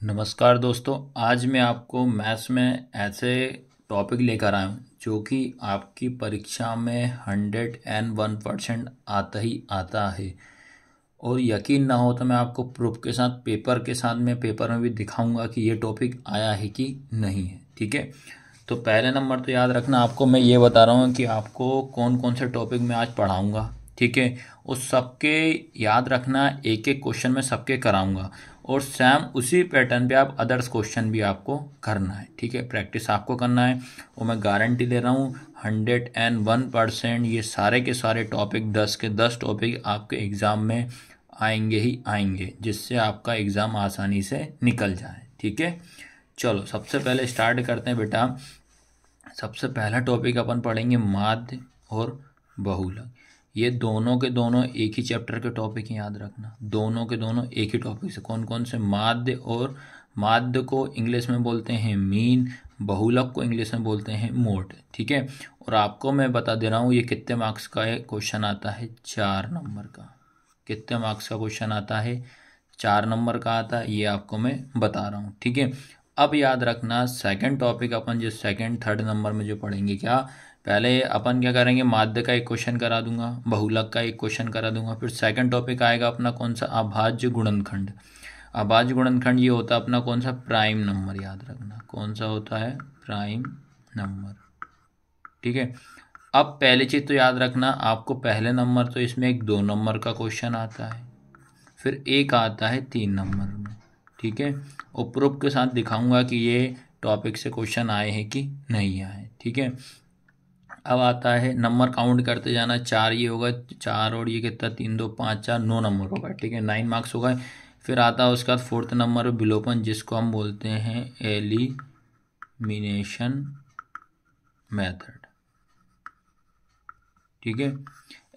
नमस्कार दोस्तों। आज मैं आपको मैथ्स में ऐसे टॉपिक लेकर आया हूँ जो कि आपकी परीक्षा में 101% आता ही आता है। और यकीन ना हो तो मैं आपको प्रूफ के साथ पेपर में भी दिखाऊंगा कि ये टॉपिक आया है कि नहीं है। ठीक है, तो पहले नंबर तो याद रखना, आपको मैं ये बता रहा हूँ कि आपको कौन कौन से टॉपिक मैं आज पढ़ाऊँगा। ठीक है, उस सबके याद रखना, एक एक क्वेश्चन में सबके कराऊंगा और सेम उसी पैटर्न पे आप अदर्स क्वेश्चन भी आपको करना है। ठीक है, प्रैक्टिस आपको करना है और मैं गारंटी दे रहा हूँ 101% ये सारे के सारे टॉपिक 10 के 10 टॉपिक आपके एग्ज़ाम में आएंगे ही आएंगे, जिससे आपका एग्ज़ाम आसानी से निकल जाए। ठीक है, चलो सबसे पहले स्टार्ट करते हैं बेटा। सबसे पहला टॉपिक अपन पढ़ेंगे माध्य और बहुलक। ये दोनों के दोनों एक ही चैप्टर के टॉपिक हैं, याद रखना। दोनों के दोनों एक ही टॉपिक से कौन कौन से, माध्य और माध्य को इंग्लिश में बोलते हैं मीन, बहुलक को इंग्लिश में बोलते हैं मोड। ठीक है, और आपको मैं बता दे रहा हूँ ये कितने मार्क्स का क्वेश्चन आता है, 4 नंबर का। कितने मार्क्स का क्वेश्चन आता है, 4 नंबर का आता है, ये आपको मैं बता रहा हूँ। ठीक है, अब याद रखना सेकंड टॉपिक अपन जो सेकंड थर्ड नंबर में जो पढ़ेंगे, क्या पहले अपन क्या करेंगे, माध्य का एक क्वेश्चन करा दूंगा, बहुलक का एक क्वेश्चन करा दूंगा। फिर सेकंड टॉपिक आएगा अपना कौन सा, अभाज्य गुणनखंड। अभाज्य गुणनखंड ये होता है अपना कौन सा, प्राइम नंबर। याद रखना कौन सा होता है, प्राइम नंबर। ठीक है, अब पहली चीज़ तो याद रखना आपको, पहले नंबर तो इसमें एक 2 नंबर का क्वेश्चन आता है, फिर एक आता है 3 नंबर में। ठीक है, और प्रूफ के साथ दिखाऊंगा कि ये टॉपिक से क्वेश्चन आए हैं कि नहीं आए। ठीक है, अब आता है नंबर काउंट करते जाना, 4 ये होगा, 4 और ये कितना, 3 2 5 4, 9 नंबर होगा। ठीक है, 9 मार्क्स हो गए। फिर आता है उसके बाद फोर्थ नंबर विलोपन, जिसको हम बोलते हैं एलिमिनेशन मेथड। ठीक है,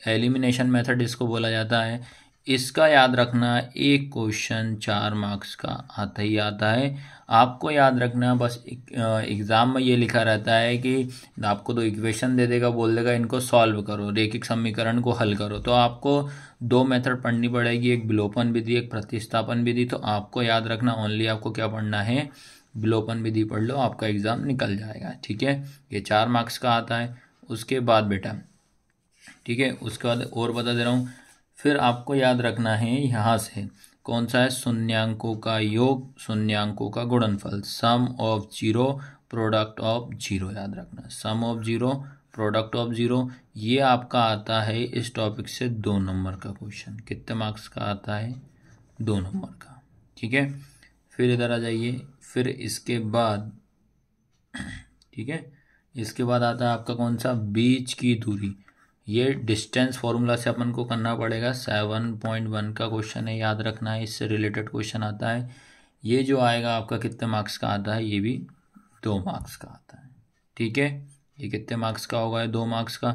एलिमिनेशन मेथड इसको बोला जाता है। इसका याद रखना एक क्वेश्चन 4 मार्क्स का आता ही आता है। आपको याद रखना बस एग्ज़ाम में ये लिखा रहता है कि आपको 2 इक्वेशन दे देगा, बोल देगा इनको सॉल्व करो, रेखिक समीकरण को हल करो। तो आपको 2 मेथड पढ़नी पड़ेगी, एक विलोपन विधि, एक प्रतिस्थापन विधि। तो आपको याद रखना ओनली आपको क्या पढ़ना है, विलोपन विधि पढ़ लो, आपका एग्ज़ाम निकल जाएगा। ठीक है, ये 4 मार्क्स का आता है। उसके बाद बेटा, ठीक है, उसके बाद और बता दे रहा हूँ, फिर आपको याद रखना है यहाँ से कौन सा है, शून्यांकों का योग, शून्यांकों का गुणनफल, sum of zero, product of zero. याद रखना sum of zero, product of zero, ये आपका आता है इस टॉपिक से 2 नंबर का क्वेश्चन। कितने मार्क्स का आता है, 2 नंबर का। ठीक है, फिर इधर आ जाइए। फिर इसके बाद, ठीक है, इसके बाद आता है आपका कौन सा, बीच की दूरी। ये डिस्टेंस फॉर्मूला से अपन को करना पड़ेगा, 7.1 का क्वेश्चन है, याद रखना है, इससे रिलेटेड क्वेश्चन आता है। ये जो आएगा आपका कितने मार्क्स का आता है, ये भी 2 मार्क्स का आता है। ठीक है, ये कितने मार्क्स का होगा, 2 मार्क्स का।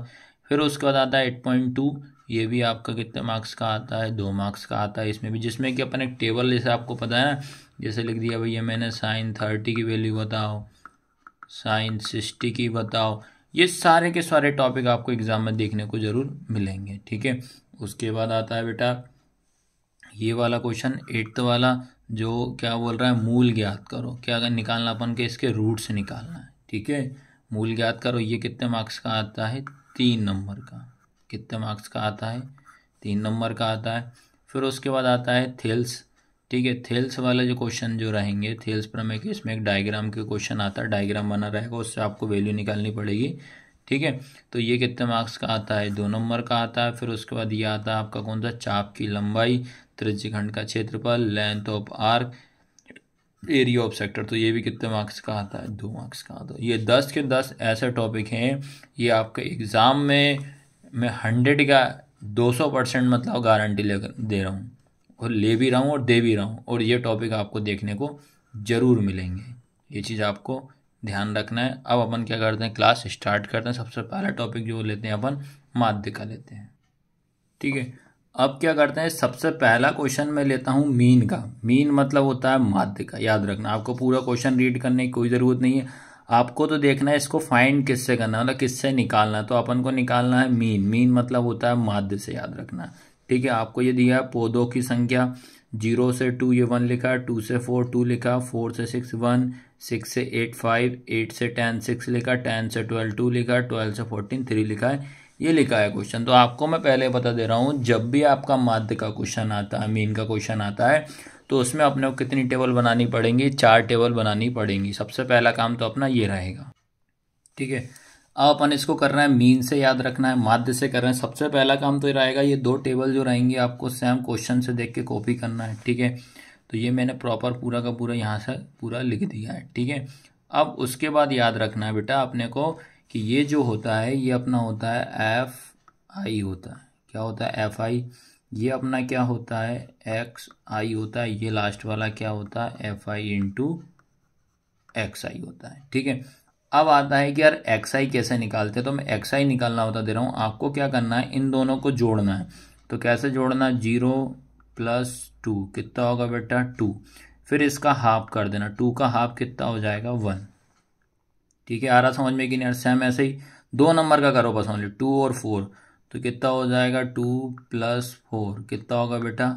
फिर उसके बाद आता है 8.2, ये भी आपका कितने मार्क्स का आता है, 2 मार्क्स का आता है। इसमें भी, जिसमें कि अपन एक टेबल जैसे आपको पता है ना, जैसे लिख दिया भैया मैंने साइन 30 की वैल्यू बताओ, साइन 60 की बताओ। ये सारे के सारे टॉपिक आपको एग्जाम में देखने को जरूर मिलेंगे। ठीक है, उसके बाद आता है बेटा ये वाला क्वेश्चन 8th वाला, जो क्या बोल रहा है, मूल ज्ञात करो। क्या अगर निकालना अपन के, इसके रूट से निकालना है। ठीक है, मूल ज्ञात करो, ये कितने मार्क्स का आता है, 3 नंबर का। कितने मार्क्स का आता है, 3 नंबर का आता है। फिर उसके बाद आता है थेल्स। ठीक है, थेल्स वाले जो क्वेश्चन जो रहेंगे, थेल्स प्रमेय के, इसमें एक डायग्राम के क्वेश्चन आता है, डायग्राम बना रहेगा, उससे आपको वैल्यू निकालनी पड़ेगी। ठीक है, तो ये कितने मार्क्स का आता है, 2 नंबर का आता है। फिर उसके बाद ये आता है आपका कौन सा, चाप की लंबाई, त्रिज्यखंड का क्षेत्रफल, length of arc, area of sector. तो ये भी कितने मार्क्स का आता है, 2 मार्क्स का आता है। ये 10 के 10 ऐसे टॉपिक हैं, ये आपके एग्ज़ाम में मैं 100 का 200% मतलब गारंटी ले दे रहा हूँ, और ले भी रहा हूँ और दे भी रहा हूँ। और ये टॉपिक आपको देखने को ज़रूर मिलेंगे, ये चीज़ आपको ध्यान रखना है। अब अपन क्या करते हैं, क्लास स्टार्ट करते हैं। सबसे पहला टॉपिक जो लेते हैं अपन, माध्य का लेते हैं। ठीक है, अब क्या करते हैं, सबसे पहला क्वेश्चन मैं लेता हूँ मीन का। मीन मतलब होता है माध्य का। याद रखना, आपको पूरा क्वेश्चन रीड करने की कोई ज़रूरत नहीं है, आपको तो देखना है इसको फाइंड किससे करना है, मतलब किससे निकालना है। तो अपन को निकालना है मीन। मीन मतलब होता है माध्य से, याद रखना। ठीक है, आपको ये दिया है पौधों की संख्या, 0 से 2 ये 1 लिखा, 2 से 4 2 लिखा, 4 से 6 1, 6 से 8 5, 8 से 10 6 लिखा, 10 से 12 2 लिखा, 12 से 14 3 लिखा है। ये लिखा है क्वेश्चन। तो आपको मैं पहले बता दे रहा हूँ, जब भी आपका माध्य का क्वेश्चन आता है, मीन का क्वेश्चन आता है, तो उसमें अपने को कितनी टेबल बनानी पड़ेंगी? 4 टेबल बनानी पड़ेंगी। सबसे पहला काम तो अपना ये रहेगा, ठीक है। अब अपन इसको कर रहे हैं मीन से याद रखना है, माध्य से कर रहे हैं। सबसे पहला काम तो ये रहेगा, ये 2 टेबल जो रहेंगी आपको सेम क्वेश्चन से देख के कॉपी करना है, ठीक है। तो ये मैंने प्रॉपर पूरा का पूरा यहाँ से पूरा लिख दिया है, ठीक है। अब उसके बाद याद रखना है बेटा अपने को कि ये जो होता है ये अपना होता है एफ आई होता है। क्या होता है? F I. ये अपना क्या होता है? एक्स आई होता है। ये लास्ट वाला क्या होता है? एफ आई इंटू एक्स आई होता है, ठीक है। अब आता है कि यार एक्स आई कैसे निकालते हैं, तो मैं एक्स आई निकालना बता दे रहा हूँ आपको। क्या करना है? इन दोनों को जोड़ना है। तो कैसे जोड़ना? 0 + 2 कितना होगा बेटा? 2। फिर इसका हाफ कर देना, 2 का हाफ कितना हो जाएगा? 1, ठीक है। आ रहा समझ में कि नहीं? सेम ऐसे ही 2 नंबर का करो बस ओनली, 2 और 4। तो कितना हो जाएगा? 2 + 4 कितना होगा बेटा?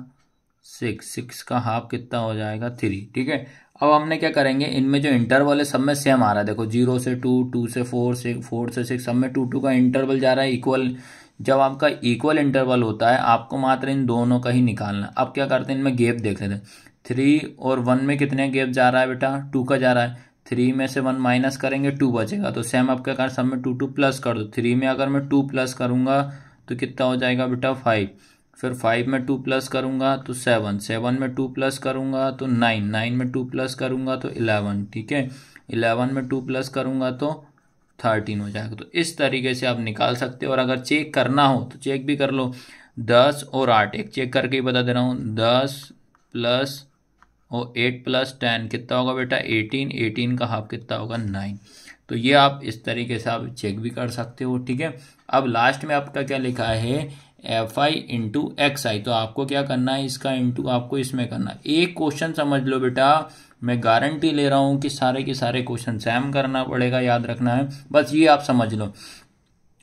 6। 6 का हाफ कितना हो जाएगा? 3, ठीक है। अब हमने क्या करेंगे, इनमें जो इंटरवल है सब में सेम आ रहा है। देखो 0 से 2, 2 से 4, 4 से 6, सब में 2 2 का इंटरवल जा रहा है इक्वल। जब आपका इक्वल इंटरवल होता है आपको मात्र इन दोनों का ही निकालना। अब क्या करते हैं, इनमें गैप देख लेते हैं। 3 और 1 में कितने गैप जा रहा है बेटा? 2 का जा रहा है। 3 में से 1 माइनस करेंगे, 2 बचेगा। तो सेम आप क्या कर, सब में 2 2 प्लस कर दो। 3 में अगर मैं 2 प्लस करूंगा तो कितना हो जाएगा बेटा? 5। फिर 5 में 2 प्लस करूंगा तो 7, 7 में 2 प्लस करूंगा तो 9, 9 में 2 प्लस करूंगा तो 11, ठीक है। 11 में 2 प्लस करूंगा तो 13 हो जाएगा। तो इस तरीके से आप निकाल सकते हो। और अगर चेक करना हो तो चेक भी कर लो। 10 और 8 एक चेक करके ही बता दे रहा हूँ। 10 प्लस और 8 + 10 कितना होगा बेटा? 18। 18 का हाफ कितना होगा? 9। तो ये आप इस तरीके से आप चेक भी कर सकते हो, ठीक है। अब लास्ट में आपका क्या लिखा है? एफ आई इंटू एक्स आई। तो आपको क्या करना है? इसका इंटू आपको इसमें करना है। एक क्वेश्चन समझ लो बेटा, मैं गारंटी ले रहा हूँ कि सारे के सारे क्वेश्चन सेम करना पड़ेगा, याद रखना है। बस ये आप समझ लो।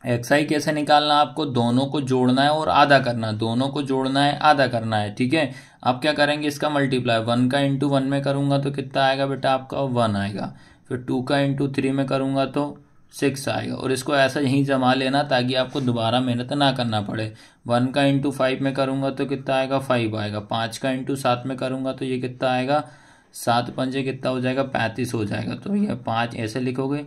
एक्स आई कैसे निकालना? आपको दोनों को जोड़ना है और आधा करना है। दोनों को जोड़ना है, आधा करना है, ठीक है। आप क्या करेंगे? इसका मल्टीप्लाई 1 का इंटू 1 में करूंगा तो कितना आएगा बेटा? आपका 1 आएगा। फिर 2 का इंटू 3 में करूंगा तो 6 आएगा। और इसको ऐसा यहीं जमा लेना ताकि आपको दोबारा मेहनत ना करना पड़े। 1 का इंटू 5 में करूंगा तो कितना आएगा? 5 आएगा। 5 का इंटू 7 में करूंगा तो ये कितना आएगा? 7 पंजे कितना हो जाएगा? 35 हो जाएगा। तो ये 5 ऐसे लिखोगे,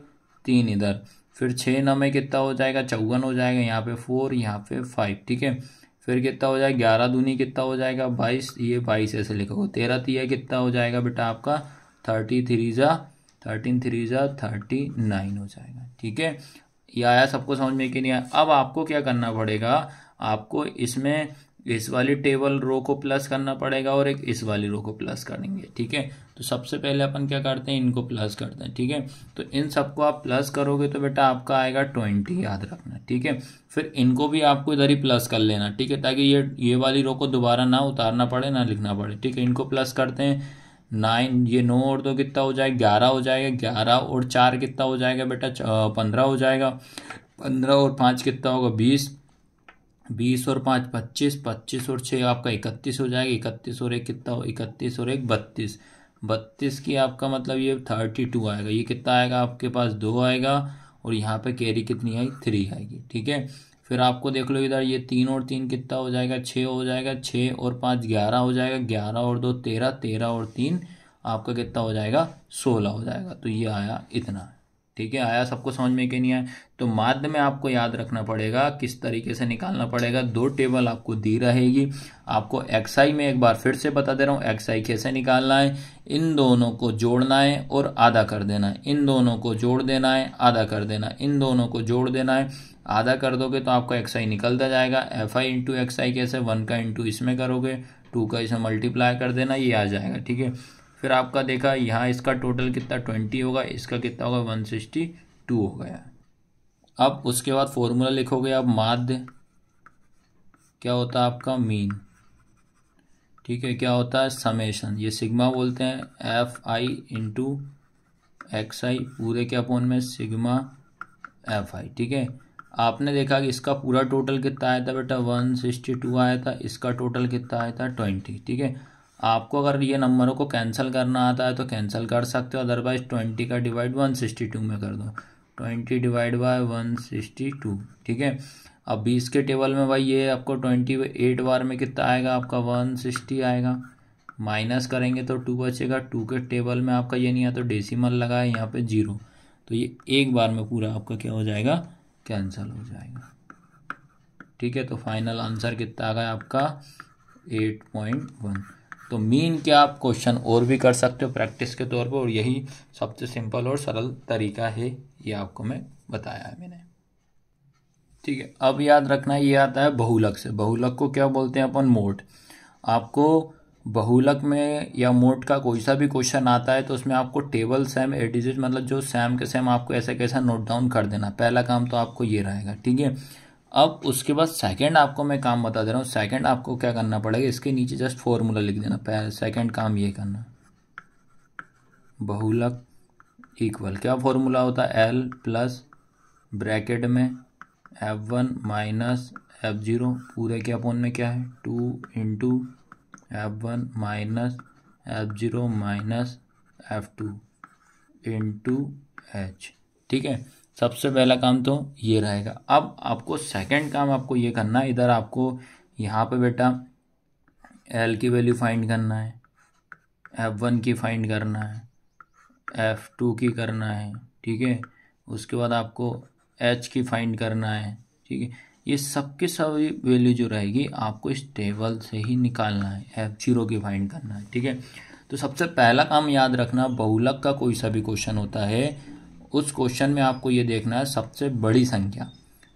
3 इधर। फिर 6 9 में कितना हो जाएगा? 54 हो जाएगा। यहाँ पे 4, यहाँ पे 5, ठीक है। फिर कितना हो जाएगा? 11 दूनी कितना हो जाएगा? 22। ये 22 ऐसे लिखोगे। 13 तिया कितना हो जाएगा बेटा आपका? 33 जा 13 3 जा 39 हो जाएगा, ठीक है। ये आया सबको समझ में कि नहीं आया? अब आपको क्या करना पड़ेगा? आपको इसमें इस वाली टेबल रो को प्लस करना पड़ेगा और एक इस वाली रो को प्लस करेंगे, ठीक है। तो सबसे पहले अपन क्या करते हैं? इनको प्लस करते हैं, ठीक है। तो इन सबको आप प्लस करोगे तो बेटा आपका आएगा 20, याद रखना, ठीक है। फिर इनको भी आपको इधर ही प्लस कर लेना, ठीक है, ताकि ये वाली रो को दोबारा ना उतारना पड़े, ना लिखना पड़े, ठीक है। इनको प्लस करते हैं। 9, ये 9 और 2 कितना हो जाएगा? 11 हो जाएगा। 11 और 4 कितना हो जाएगा बेटा? 15 हो जाएगा। 15 और 5 कितना होगा? 20। 20 और 5 25। 25 और 6 आपका 31 हो जाएगा। 31 और 1 कितना हो? 31 और 1 32। 32 की आपका मतलब ये 32 आएगा। ये कितना आएगा आपके पास? 2 आएगा। और यहाँ पे कैरी कितनी आएगी? 3 आएगी, ठीक है। फिर आपको देख लो इधर, ये 3 और 3 कितना हो जाएगा? 6 हो जाएगा। 6 और 5 11 हो जाएगा। 11 और 2 13। 13 और 3 आपका कितना हो जाएगा? 16 हो जाएगा। तो ये आया इतना, ठीक है। आया सबको समझ में कि नहीं आया? तो माध्य में आपको याद रखना पड़ेगा किस तरीके से निकालना पड़ेगा। 2 टेबल आपको दी रहेगी। आपको एक्सआई में एक बार फिर से बता दे रहा हूँ, एक्सआई कैसे निकालना है। इन दोनों को जोड़ना है और आधा कर देना है। इन दोनों को जोड़ देना है, आधा कर देना है। इन दोनों को जोड़ देना है, आधा कर दोगे तो आपका एक्सआई निकलता जाएगा। एफ आई इंटू एक्सआई कैसे? 1 का इंटू इसमें करोगे, 2 का इसमें मल्टीप्लाई कर देना, ये आ जाएगा, ठीक है। फिर आपका देखा यहाँ इसका टोटल कितना 20 होगा, इसका कितना होगा 162 हो गया। अब उसके बाद फॉर्मूला लिखोगे आप, माध्य क्या होता है आपका? मीन, ठीक है। क्या होता है? समेशन, ये सिग्मा बोलते हैं। एफ आई इंटू एक्स आई पूरे के अपोन में सिग्मा एफ आई, ठीक है। आपने देखा कि इसका पूरा टोटल कितना आया था बेटा? 162 आया था। इसका टोटल कितना आया था? 20, ठीक है। आपको अगर ये नंबरों को कैंसिल करना आता है तो कैंसिल कर सकते हो, अदरवाइज 20 का डिवाइड 162 में कर दो, 20 डिवाइड बाय 162, ठीक है। अब 20 के टेबल में भाई ये आपको 28 बार में कितना आएगा आपका 160 आएगा, माइनस करेंगे तो 2 बचेगा, 2 के टेबल में आपका ये नहीं है तो डेसिमल लगा है यहाँ पे 0, तो ये एक बार में पूरा आपका क्या हो जाएगा, कैंसिल हो जाएगा, ठीक है। तो फाइनल आंसर कितना आ गया आपका 8.1। तो मीन क्या आप क्वेश्चन और भी कर सकते हो प्रैक्टिस के तौर पर, और यही सबसे सिंपल और सरल तरीका है, ये आपको मैं बताया है मैंने, ठीक है। अब याद रखना ये आता है बहुलक से। बहुलक को क्या बोलते हैं अपन, मोड। आपको बहुलक में या मोड का कोई सा भी क्वेश्चन आता है तो उसमें आपको टेबल सेम ए डिजिट मतलब जो सेम के सेम आपको ऐसा कैसा नोट डाउन कर देना, पहला काम तो आपको ये रहेगा, ठीक है। अब उसके बाद सेकंड आपको मैं काम बता दे रहा हूँ, सेकंड आपको क्या करना पड़ेगा, इसके नीचे जस्ट फॉर्मूला लिख देना, पहले सेकंड काम ये करना, बहुलक इक्वल क्या फॉर्मूला होता है, एल प्लस ब्रैकेट में F1 माइनस F0 पूरे के अपोन में क्या है 2 into F1 minus F0 minus F2 into H, ठीक है। सबसे पहला काम तो ये रहेगा। अब आपको सेकंड काम आपको ये करना है, इधर आपको यहाँ पे बेटा L की वैल्यू फाइंड करना है, F1 की फाइंड करना है, F2 की करना है, ठीक है। उसके बाद आपको H की फाइंड करना है, ठीक है। ये सब के सब वैल्यू जो रहेगी आपको इस टेबल से ही निकालना है, F0 की फाइंड करना है, ठीक है। तो सबसे पहला काम याद रखना, बहुलक का कोई सा भी क्वेश्चन होता है उस क्वेश्चन में आपको ये देखना है सबसे बड़ी संख्या,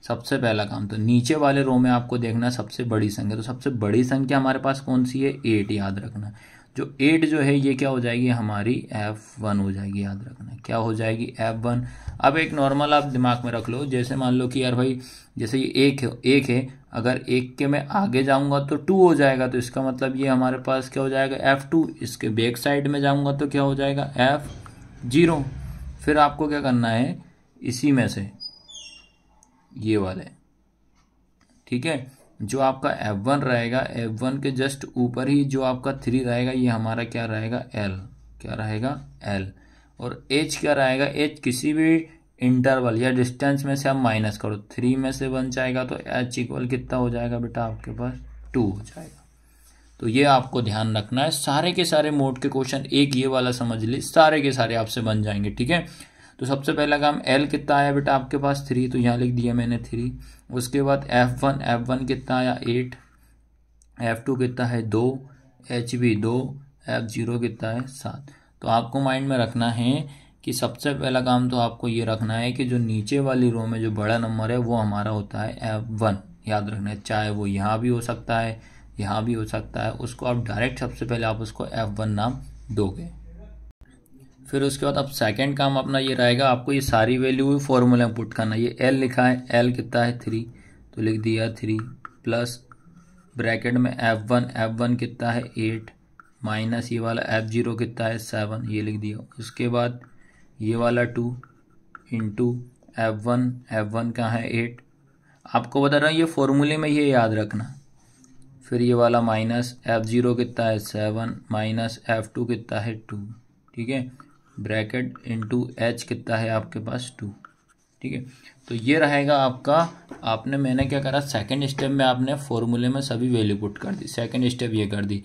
सबसे पहला काम तो नीचे वाले रो में आपको देखना है सबसे बड़ी संख्या। तो सबसे बड़ी संख्या हमारे पास कौन सी है, 8, याद रखना। जो 8 जो है ये क्या हो जाएगी हमारी F1 हो जाएगी, याद रखना क्या हो जाएगी F1। अब एक नॉर्मल आप दिमाग में रख लो, जैसे मान लो कि यार भाई जैसे ये एक है, अगर एक के मैं आगे जाऊंगा तो 2 हो जाएगा, तो इसका मतलब ये हमारे पास क्या हो जाएगा F2। इसके बैक साइड में जाऊंगा तो क्या हो जाएगा F0। फिर आपको क्या करना है, इसी में से ये वाले, ठीक है, जो आपका F1 रहेगा, F1 के जस्ट ऊपर ही जो आपका 3 रहेगा ये हमारा क्या रहेगा L, क्या रहेगा L। और H क्या रहेगा, H किसी भी इंटरवल या डिस्टेंस में से आप माइनस करो, 3 में से 1 जाएगा तो H इक्वल कितना हो जाएगा बेटा आपके पास 2 हो जाएगा। तो ये आपको ध्यान रखना है, सारे के सारे मोड के क्वेश्चन एक ये वाला समझ ली, सारे के सारे आपसे बन जाएंगे, ठीक है। तो सबसे पहला काम L कितना आया बेटा आपके पास 3, तो यहाँ लिख दिया मैंने 3। उसके बाद F1 कितना आया 8, F2 कितना है 2, H भी 2, F0 कितना है 7। तो आपको माइंड में रखना है कि सबसे पहला काम तो आपको ये रखना है कि जो नीचे वाली रो में जो बड़ा नंबर है वो हमारा होता है F1, याद रखना है। चाहे वो यहाँ भी हो सकता है, यहाँ भी हो सकता है, उसको आप डायरेक्ट सबसे पहले आप उसको F1 नाम दोगे। फिर उसके बाद अब सेकंड काम अपना ये रहेगा, आपको ये सारी वैल्यू फॉर्मूला में पुट करना। ये L लिखा है, L कितना है 3, तो लिख दिया 3 प्लस ब्रैकेट में F1 कितना है 8 माइनस ये वाला F0 कितना है 7, ये लिख दिया। उसके बाद ये वाला 2 इंटू F1 कहाँ है 8, आपको बता रहा हूँ ये फॉर्मूले में ये याद रखना। फिर ये वाला माइनस F0 कितना है 7 माइनस F2 कितना है 2, ठीक है, ब्रैकेट इंटू H कितना है आपके पास 2, ठीक है। तो ये रहेगा आपका, आपने मैंने क्या करा सेकंड स्टेप में आपने फॉर्मूले में सभी वैल्यू पुट कर दी, सेकंड स्टेप ये कर दी।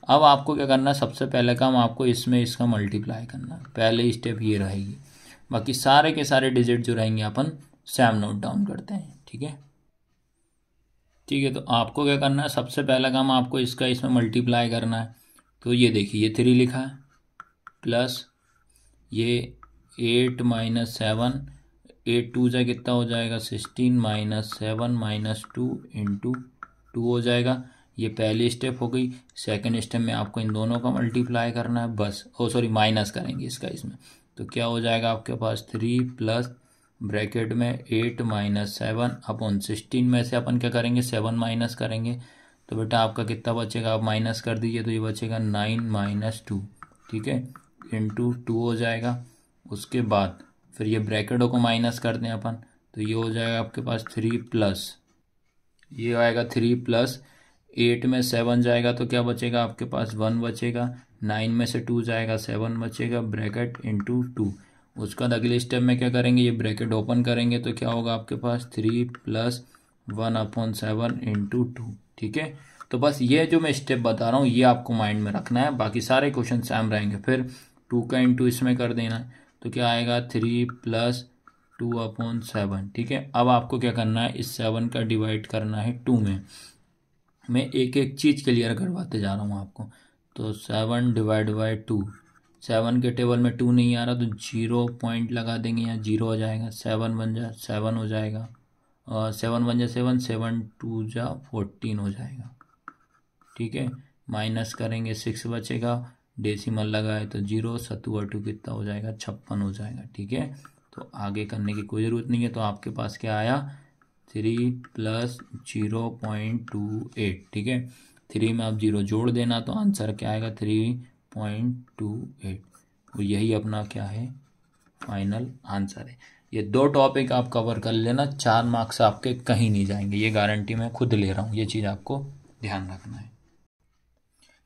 अब आपको क्या करना, सबसे पहले काम आपको इसमें इसका मल्टीप्लाई करना, पहले स्टेप ये रहेगी। बाकी सारे के सारे डिजिट जो रहेंगे अपन सेम नोट डाउन करते हैं, ठीक है। ठीक है, तो आपको क्या करना है, सबसे पहला काम आपको इसका इसमें मल्टीप्लाई करना है। तो ये देखिए ये 3 लिखा है प्लस ये 8 माइनस 7, 8 2 जा कितना हो जाएगा 16 माइनस 7 माइनस 2 इंटू 2 हो जाएगा। ये पहली स्टेप हो गई। सेकंड स्टेप में आपको इन दोनों का मल्टीप्लाई करना है बस, माइनस करेंगे इसका इसमें। तो क्या हो जाएगा आपके पास 3 प्लस ब्रैकेट में 8 माइनस 7 अपॉन 16 में से अपन क्या करेंगे 7 माइनस करेंगे। तो बेटा आपका कितना बचेगा, आप माइनस कर दीजिए, तो ये बचेगा 9 माइनस 2, ठीक है, इंटू 2 हो जाएगा। उसके बाद फिर ये ब्रैकेटों को माइनस कर दें अपन, तो ये हो जाएगा आपके पास 3 प्लस, ये आएगा 3 प्लस 8 में 7 जाएगा तो क्या बचेगा आपके पास 1 बचेगा, 9 में से 2 जाएगा 7 बचेगा, ब्रैकेट इंटू 2। उसके बाद अगले स्टेप में क्या करेंगे, ये ब्रैकेट ओपन करेंगे तो क्या होगा आपके पास 3 + 1/7 इंटू 2। ठीक है, तो बस ये जो मैं स्टेप बता रहा हूँ ये आपको माइंड में रखना है, बाकी सारे क्वेश्चन सेम रहेंगे। फिर 2 का इंटू इसमें कर देना है तो क्या आएगा 3 + 2/7। ठीक है, अब आपको क्या करना है, इस 7 का डिवाइड करना है 2 में। मैं एक एक चीज़ क्लियर करवाते जा रहा हूँ आपको। तो 7 / 2, 7 के टेबल में 2 नहीं आ रहा तो 0 पॉइंट लगा देंगे, यहाँ 0 हो जाएगा, 7 बन जा 7 हो जाएगा, और 7 बन जा 7, 7 2 जा 14 हो जाएगा। ठीक है, माइनस करेंगे 6 बचेगा, डेसिमल लगाए तो 0, 7/2 कितना हो जाएगा 56 हो जाएगा। ठीक है, तो आगे करने की कोई ज़रूरत नहीं है। तो आपके पास क्या आया 3 + 0.28। ठीक है, 3 में आप 0 जोड़ देना तो आंसर क्या आएगा 3.28। और यही अपना क्या है फाइनल आंसर है। ये 2 टॉपिक आप कवर कर लेना, 4 मार्क्स आपके कहीं नहीं जाएंगे, ये गारंटी मैं खुद ले रहा हूँ, ये चीज़ आपको ध्यान रखना है।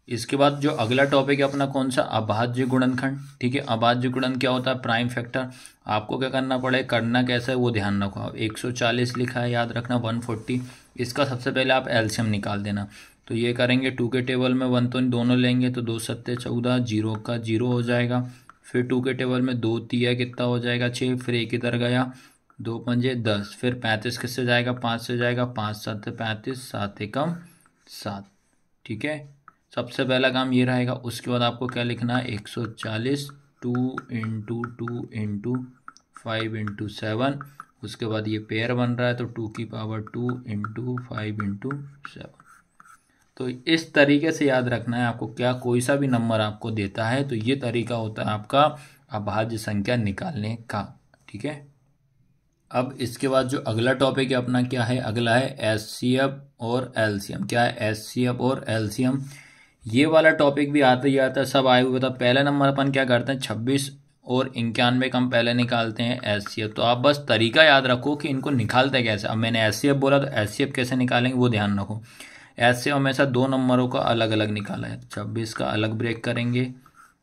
इसके बाद जो अगला टॉपिक है अपना कौन सा, अभाज्य गुणनखंड। ठीक है, अभाज्य गुणन क्या होता है, प्राइम फैक्टर। आपको क्या करना पड़ेगा, करना कैसा है वो ध्यान रखो। आप 140 लिखा है, याद रखना 140, इसका सबसे पहले आप एलसीएम निकाल देना। तो ये करेंगे 2 के टेबल में 1 तो दोनों लेंगे तो 2 7 14, 0 का 0 हो जाएगा। फिर 2 के टेबल में 2 तिया कितना हो जाएगा 6, फिर 1 इधर गया 2 पंजे 10, फिर 35 किससे जाएगा 5 से जाएगा, 5 7 35, 7 एकम 7। ठीक है, सबसे पहला काम ये रहेगा। उसके बाद आपको क्या लिखना है 140, 2 × 2 × 5 × 7। उसके बाद ये पेयर बन रहा है तो 2 की पावर 2 × 5 × 7। तो इस तरीके से याद रखना है आपको, क्या कोई सा भी नंबर आपको देता है तो ये तरीका होता है आपका अभाज्य संख्या निकालने का। ठीक है, अब इसके बाद जो अगला टॉपिक है अपना क्या है, अगला है एचसीएफ और एलसीएम। क्या है एचसीएफ और एलसीएम, ये वाला टॉपिक भी आता ही आता है, सब आए हुए था। पहले नंबर अपन क्या करते हैं 26 और 91 का हम पहले निकालते हैं एचसीएफ। तो आप बस तरीका याद रखो कि इनको निकालते कैसे। अब मैंने एचसीएफ बोला तो एचसीएफ कैसे निकालेंगे वो ध्यान रखो। एचसीएफ हमेशा 2 नंबरों का अलग अलग निकाला है, 26 का अलग ब्रेक करेंगे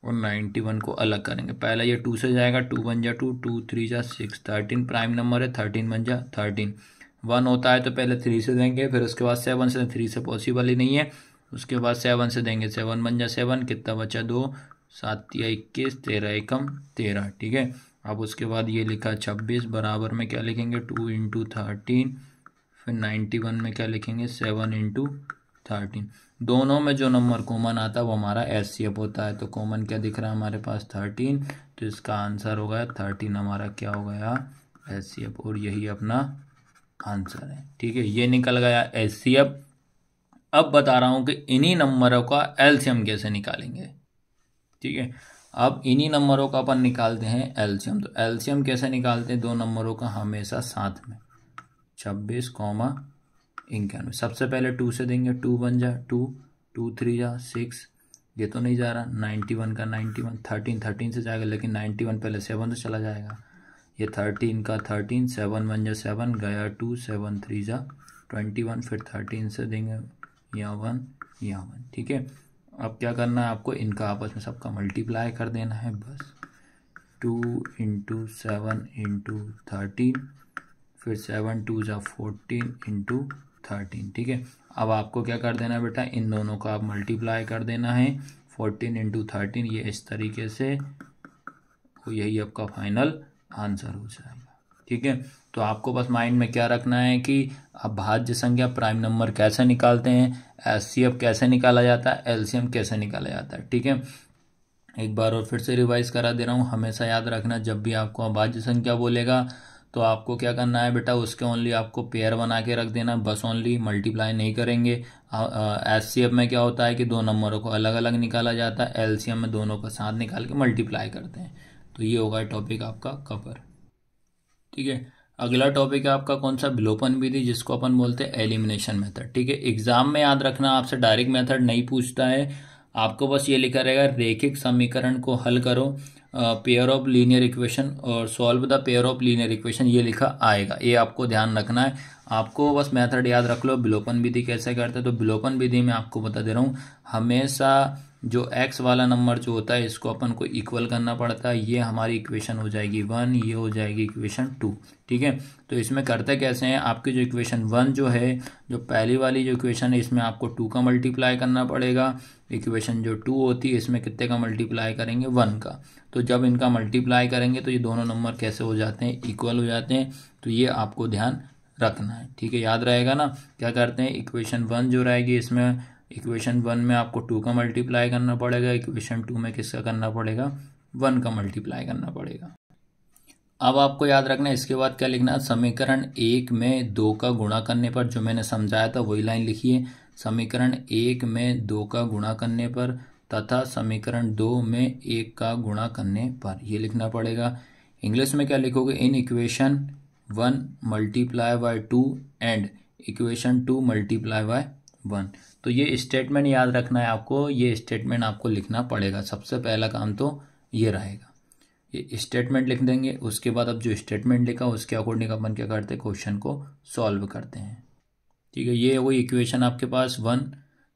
और 91 को अलग करेंगे। पहला ये 2 से जाएगा, 2 बन जा 2, 2 3 जा 6, 13 प्राइम नंबर है, 13 बन जा 13। 1 होता है तो पहले 3 से देंगे, फिर उसके बाद 7 से, 3 से पॉसिबल ही नहीं है। उसके बाद 7 से देंगे, 7 बन जा 7, कितना बचा 2, 7 या 21, 13 एकम 13। ठीक है, अब उसके बाद ये लिखा 26 बराबर में क्या लिखेंगे 2 × 13, फिर 91 में क्या लिखेंगे 7 × 13। दोनों में जो नंबर कॉमन आता है वो हमारा एचसीएफ होता है। तो कॉमन क्या दिख रहा है हमारे पास 13, तो इसका आंसर हो गया 13 हमारा क्या हो गया एचसीएफ, और यही अपना आंसर है। ठीक है, ये निकल गया एचसीएफ। अब बता रहा हूँ कि इन्हीं नंबरों का एलसीएम कैसे निकालेंगे। ठीक है, अब इन्हीं नंबरों का अपन निकालते हैं एलसीएम। तो एलसीएम कैसे निकालते हैं, 2 नंबरों का हमेशा साथ में, 26, 91। सबसे पहले 2 से देंगे, 2 बन जा 2, 2 3 जा 6, ये तो नहीं जा रहा। 91 का 91, 13 से जाएगा, लेकिन 91 पहले 7 तो चला जाएगा। ये 13 का 13, 7 बन जा 7 गया 2, 7 3 जा 21, फिर 13 से देंगे यहाँ 1 यहाँ 1। ठीक है, अब क्या करना है आपको, इनका आपस में सबका मल्टीप्लाई कर देना है बस। 2 × 7 × 13, फिर 7 2 जा 14 × 13। ठीक है, अब आपको क्या कर देना है बेटा, इन दोनों का आप मल्टीप्लाई कर देना है 14 × 13, ये इस तरीके से, तो यही आपका फाइनल आंसर हो जाएगा। ठीक है, तो आपको बस माइंड में क्या रखना है कि अभाज्य संख्या प्राइम नंबर कैसे निकालते हैं, एचसीएफ कैसे निकाला जाता है, एलसीएम कैसे निकाला जाता है। ठीक है, एक बार और फिर से रिवाइज करा दे रहा हूँ। हमेशा याद रखना, जब भी आपको अभाज्य संख्या बोलेगा तो आपको क्या करना है बेटा, उसके ओनली आपको पेयर बना के रख देना, बस ओनली मल्टीप्लाई नहीं करेंगे। एचसीएफ में क्या होता है कि 2 नंबरों को अलग अलग निकाला जाता है, एलसीएम में दोनों को साथ निकाल के मल्टीप्लाई करते हैं। तो ये होगा टॉपिक आपका कवर। ठीक है, अगला टॉपिक है आपका कौन सा, विलोपन विधि, जिसको अपन बोलते हैं एलिमिनेशन मेथड। ठीक है, एग्जाम में याद रखना आपसे डायरेक्ट मेथड नहीं पूछता है, आपको बस ये लिखा रहेगा रैखिक समीकरण को हल करो, पेयर ऑफ लीनियर इक्वेशन और solve the pair of linear equation, ये लिखा आएगा। ये आपको ध्यान रखना है। आपको बस मेथड याद रख लो। विलोपन विधि कैसे करते हैं, तो विलोपन विधि में आपको बता दे रहा हूँ, हमेशा जो x वाला नंबर जो होता है इसको अपन को इक्वल करना पड़ता है। ये हमारी इक्वेशन हो जाएगी 1, ये हो जाएगी इक्वेशन 2। ठीक है, तो इसमें करते कैसे हैं, आपकी जो इक्वेशन 1 जो है, जो पहली वाली जो इक्वेशन है, इसमें आपको 2 का मल्टीप्लाई करना पड़ेगा। इक्वेशन जो 2 होती है इसमें कितने का मल्टीप्लाई करेंगे, 1 का। तो जब इनका मल्टीप्लाई करेंगे तो ये दोनों नंबर कैसे हो जाते हैं, इक्वल हो जाते हैं। तो ये आपको ध्यान रखना है। ठीक है, याद रहेगा ना। क्या करते हैं, इक्वेशन 1 जो रहेगी इसमें, इक्वेशन 1 में आपको 2 का मल्टीप्लाई करना पड़ेगा, इक्वेशन 2 में किसका करना पड़ेगा, 1 का मल्टीप्लाई करना पड़ेगा। अब आपको याद रखना है इसके बाद क्या लिखना है, समीकरण 1 में 2 का गुणा करने पर, जो मैंने समझाया था वही लाइन लिखिए, समीकरण 1 में 2 का गुणा करने पर तथा समीकरण 2 में 1 का गुणा करने पर, ये लिखना पड़ेगा। इंग्लिश में क्या लिखोगे, in equation 1 multiply by 2 and equation 2 multiply by 1। तो ये स्टेटमेंट याद रखना है आपको, ये स्टेटमेंट आपको लिखना पड़ेगा। सबसे पहला काम तो ये रहेगा, ये स्टेटमेंट लिख देंगे। उसके बाद अब जो स्टेटमेंट लिखा उसके अकॉर्डिंग अपन क्या करते हैं, क्वेश्चन को सॉल्व करते हैं। ठीक है, ये वही इक्वेशन आपके पास 1।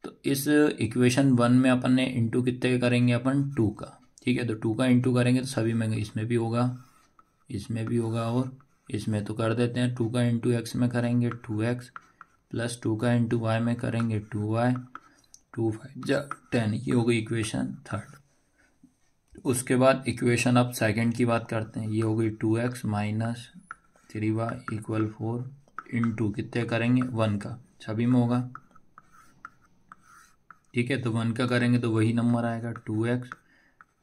तो इस इक्वेशन 1 में अपन ने इंटू कितने करेंगे, अपन 2 का। ठीक है, तो 2 का इंटू करेंगे तो सभी में, इसमें भी होगा, इसमें भी होगा और इसमें। तो कर देते हैं, 2 का इंटू एक्स में करेंगे 2x प्लस 2 का इंटू वाई में करेंगे 2y, 2 5 10। ये हो गई इक्वेशन 3। उसके बाद इक्वेशन अब सेकंड की बात करते हैं। ये हो गई 2x minus 3y equal 4 into कितने करेंगे, 1 का, सभी में होगा। ठीक है, तो 1 का करेंगे तो वही नंबर आएगा, 2x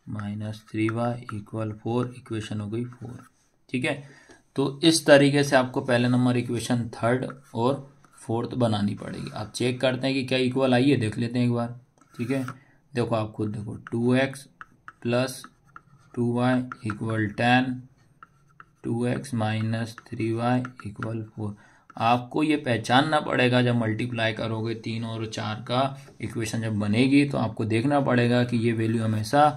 minus 3y equal 4, equation हो गई 4। ठीक है, तो इस तरीके से आपको पहले नंबर इक्वेशन 3rd और 4th बनानी पड़ेगी। आप चेक करते हैं कि क्या इक्वल आई है, देख लेते हैं एक बार। ठीक है, देखो आप खुद देखो, 2x plus 2y equal 10, 2x minus 3y equal 4। आपको ये पहचानना पड़ेगा, जब मल्टीप्लाई करोगे 3 और 4 का इक्वेशन जब बनेगी तो आपको देखना पड़ेगा कि ये वैल्यू हमेशा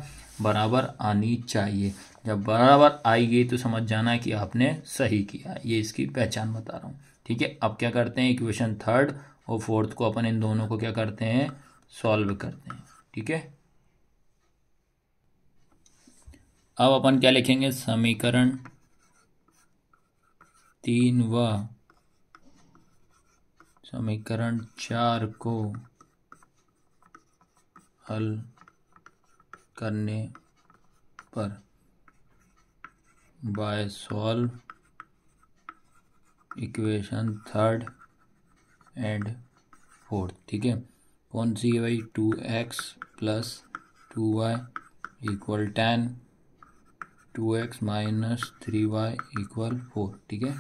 बराबर आनी चाहिए। जब बराबर आएगी तो समझ जाना है कि आपने सही किया। ये इसकी पहचान बता रहा हूँ। ठीक है, अब क्या करते हैं, इक्वेशन 3rd और 4th को अपन इन दोनों को क्या करते हैं, सॉल्व करते हैं। ठीक है, अब अपन क्या लिखेंगे, समीकरण 3 व समीकरण 4 को हल करने पर bye solve equation 3rd and 4th। ठीक है, कौन सी है भाई, 2x plus 2y equal 10, 2x minus 3y equal 4। ठीक है,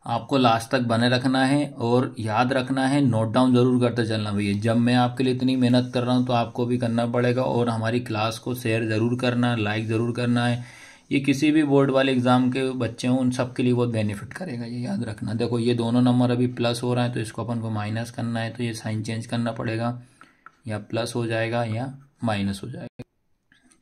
आपको लास्ट तक बने रखना है और याद रखना है, नोट डाउन जरूर करते चलना भैया। जब मैं आपके लिए इतनी मेहनत कर रहा हूँ तो आपको भी करना पड़ेगा, और हमारी क्लास को शेयर ज़रूर करना, लाइक ज़रूर करना है। ये किसी भी बोर्ड वाले एग्जाम के बच्चे हों उन सब के लिए बहुत बेनिफिट करेगा, ये याद रखना। देखो ये दोनों नंबर अभी प्लस हो रहा है तो इसको अपन को माइनस करना है, तो ये साइन चेंज करना पड़ेगा, या प्लस हो जाएगा या माइनस हो जाएगा।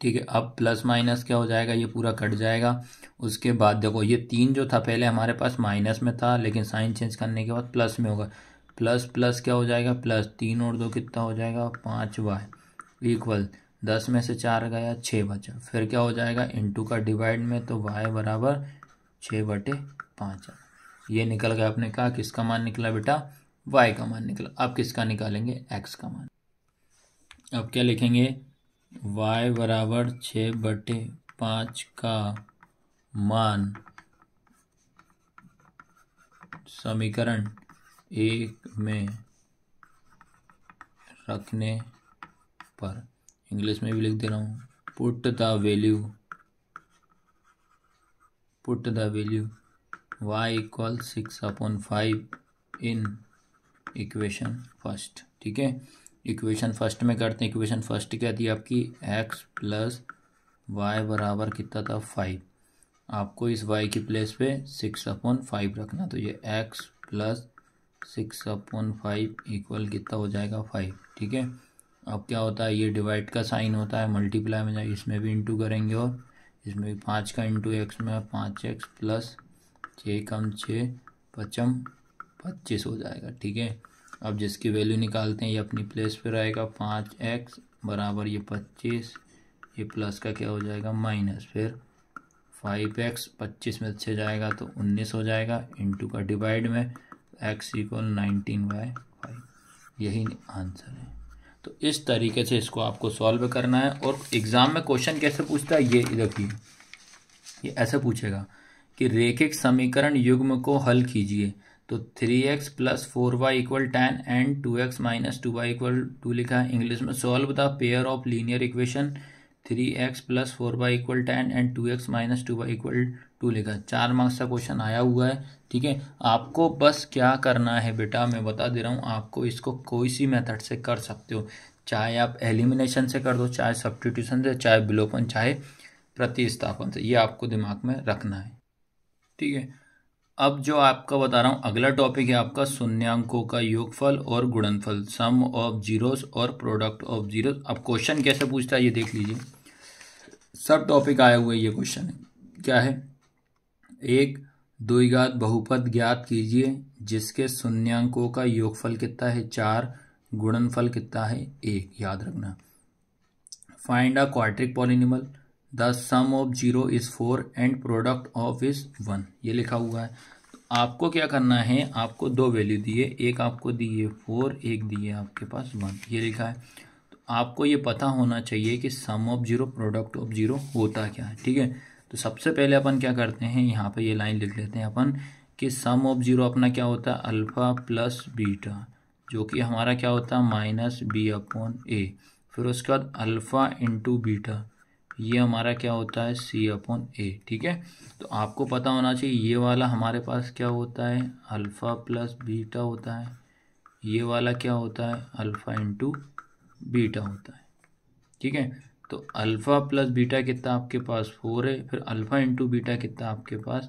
ठीक है, अब प्लस माइनस क्या हो जाएगा, ये पूरा कट जाएगा। उसके बाद देखो ये 3 जो था पहले हमारे पास माइनस में था, लेकिन साइन चेंज करने के बाद प्लस में होगा। प्लस प्लस क्या हो जाएगा, प्लस 3 और 2 कितना हो जाएगा, 5y इक्वल 10 में से 4 गया 6 बचा। फिर क्या हो जाएगा, इंटू का डिवाइड में, तो y बराबर 6/5। ये निकल गया। आपने कहा किसका मान निकला बेटा, y का मान निकला। अब किसका निकालेंगे, x का मान। अब क्या लिखेंगे, y बराबर 6/5 का मान समीकरण 1 में रखने पर, इंग्लिश में भी लिख दे रहा हूँ, put the value y equal 6/5 in equation first. ठीक है, इक्वेशन फर्स्ट में करते हैं। इक्वेशन फर्स्ट क्या थी आपकी, x प्लस वाई बराबर कितना था, 5। आपको इस y की प्लेस पे 6/5 रखना, तो ये x प्लस 6/5 इक्वल कितना हो जाएगा, 5। ठीक है, अब क्या होता है, ये डिवाइड का साइन होता है, मल्टीप्लाई में जाए, इसमें भी इंटू करेंगे और इसमें भी 5 का इंटू एक्स में 5x प्लस 6 कम 6 पचम 25 हो जाएगा। ठीक है, अब जिसकी वैल्यू निकालते हैं ये अपनी प्लेस पे रहेगा, 5x बराबर ये 25, ये प्लस का क्या हो जाएगा माइनस, फिर 5x 25 में से जाएगा तो 19 हो जाएगा, इंटू का डिवाइड में x इक्वल 19/5, यही आंसर है। तो इस तरीके से इसको आपको सॉल्व करना है। और एग्ज़ाम में क्वेश्चन कैसे पूछता है ये देखिए, ये ऐसे पूछेगा कि रेखिक समीकरण युग्म को हल कीजिए। तो 3x plus 4y equal 10 and 2x minus 2y equal 2 लिखा है। इंग्लिश में solve the pair of linear equation 3x plus 4y equal 10 and 2x minus 2y equal 2 लिखा है। 4 मार्क्स का क्वेश्चन आया हुआ है। ठीक है, आपको बस क्या करना है बेटा, मैं बता दे रहा हूँ आपको, इसको कोई सी मेथड से कर सकते हो, चाहे आप एलिमिनेशन से कर दो, चाहे सब्स्टिट्यूशन से, चाहे विलोपन, चाहे प्रतिस्थापन से, ये आपको दिमाग में रखना है। ठीक है, अब जो आपका बता रहा हूँ अगला टॉपिक है आपका शून्यांकों का योगफल और गुणनफल, सम ऑफ जीरोस और प्रोडक्ट ऑफ जीरोस। अब क्वेश्चन कैसे पूछता है ये देख लीजिए, सब टॉपिक आए हुए ये क्वेश्चन है। क्या है, एक द्विघात बहुपद ज्ञात कीजिए जिसके शून्यांकों का योगफल कितना है 4, गुणनफल कितना है 1, याद रखना। Find a quadratic polynomial, the sum of 0 is 4 and product of is 1, ये लिखा हुआ है। तो आपको क्या करना है, आपको दो वैल्यू दिए, एक आपको दी है 4, एक दी है आपके पास 1, ये लिखा है। तो आपको ये पता होना चाहिए कि सम ऑफ 0 प्रोडक्ट ऑफ 0 होता क्या है। ठीक है, तो सबसे पहले अपन क्या करते हैं, यहाँ पे ये लाइन लिख लेते हैं अपन कि सम ऑफ 0 अपना क्या होता है अल्फा प्लस बीटा, जो कि हमारा क्या होता है माइनस b/a। फिर उसके बाद अल्फ़ा इंटू बीटा, ये हमारा क्या होता है c/a। ठीक है, तो आपको पता होना चाहिए ये वाला हमारे पास क्या होता है अल्फ़ा प्लस बीटा होता है, ये वाला क्या होता है अल्फ़ा इंटू बीटा होता है। ठीक है, तो अल्फ़ा प्लस बीटा कितना आपके पास 4 है, फिर अल्फ़ा इंटू बीटा कितना आपके पास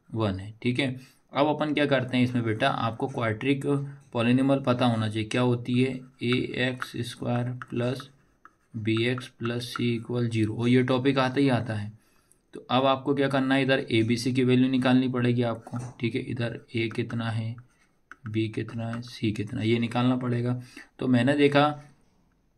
1 है। ठीक है, अब अपन क्या करते हैं इसमें बेटा, आपको क्वाड्रिक पॉलिनॉमियल पता होना चाहिए, क्या होती है ax² plus bx plus c equal 0, और ये टॉपिक आता ही आता है। तो अब आपको क्या करना है, इधर a b c की वैल्यू निकालनी पड़ेगी आपको। ठीक है, इधर a कितना है, b कितना है, c कितना है, ये निकालना पड़ेगा। तो मैंने देखा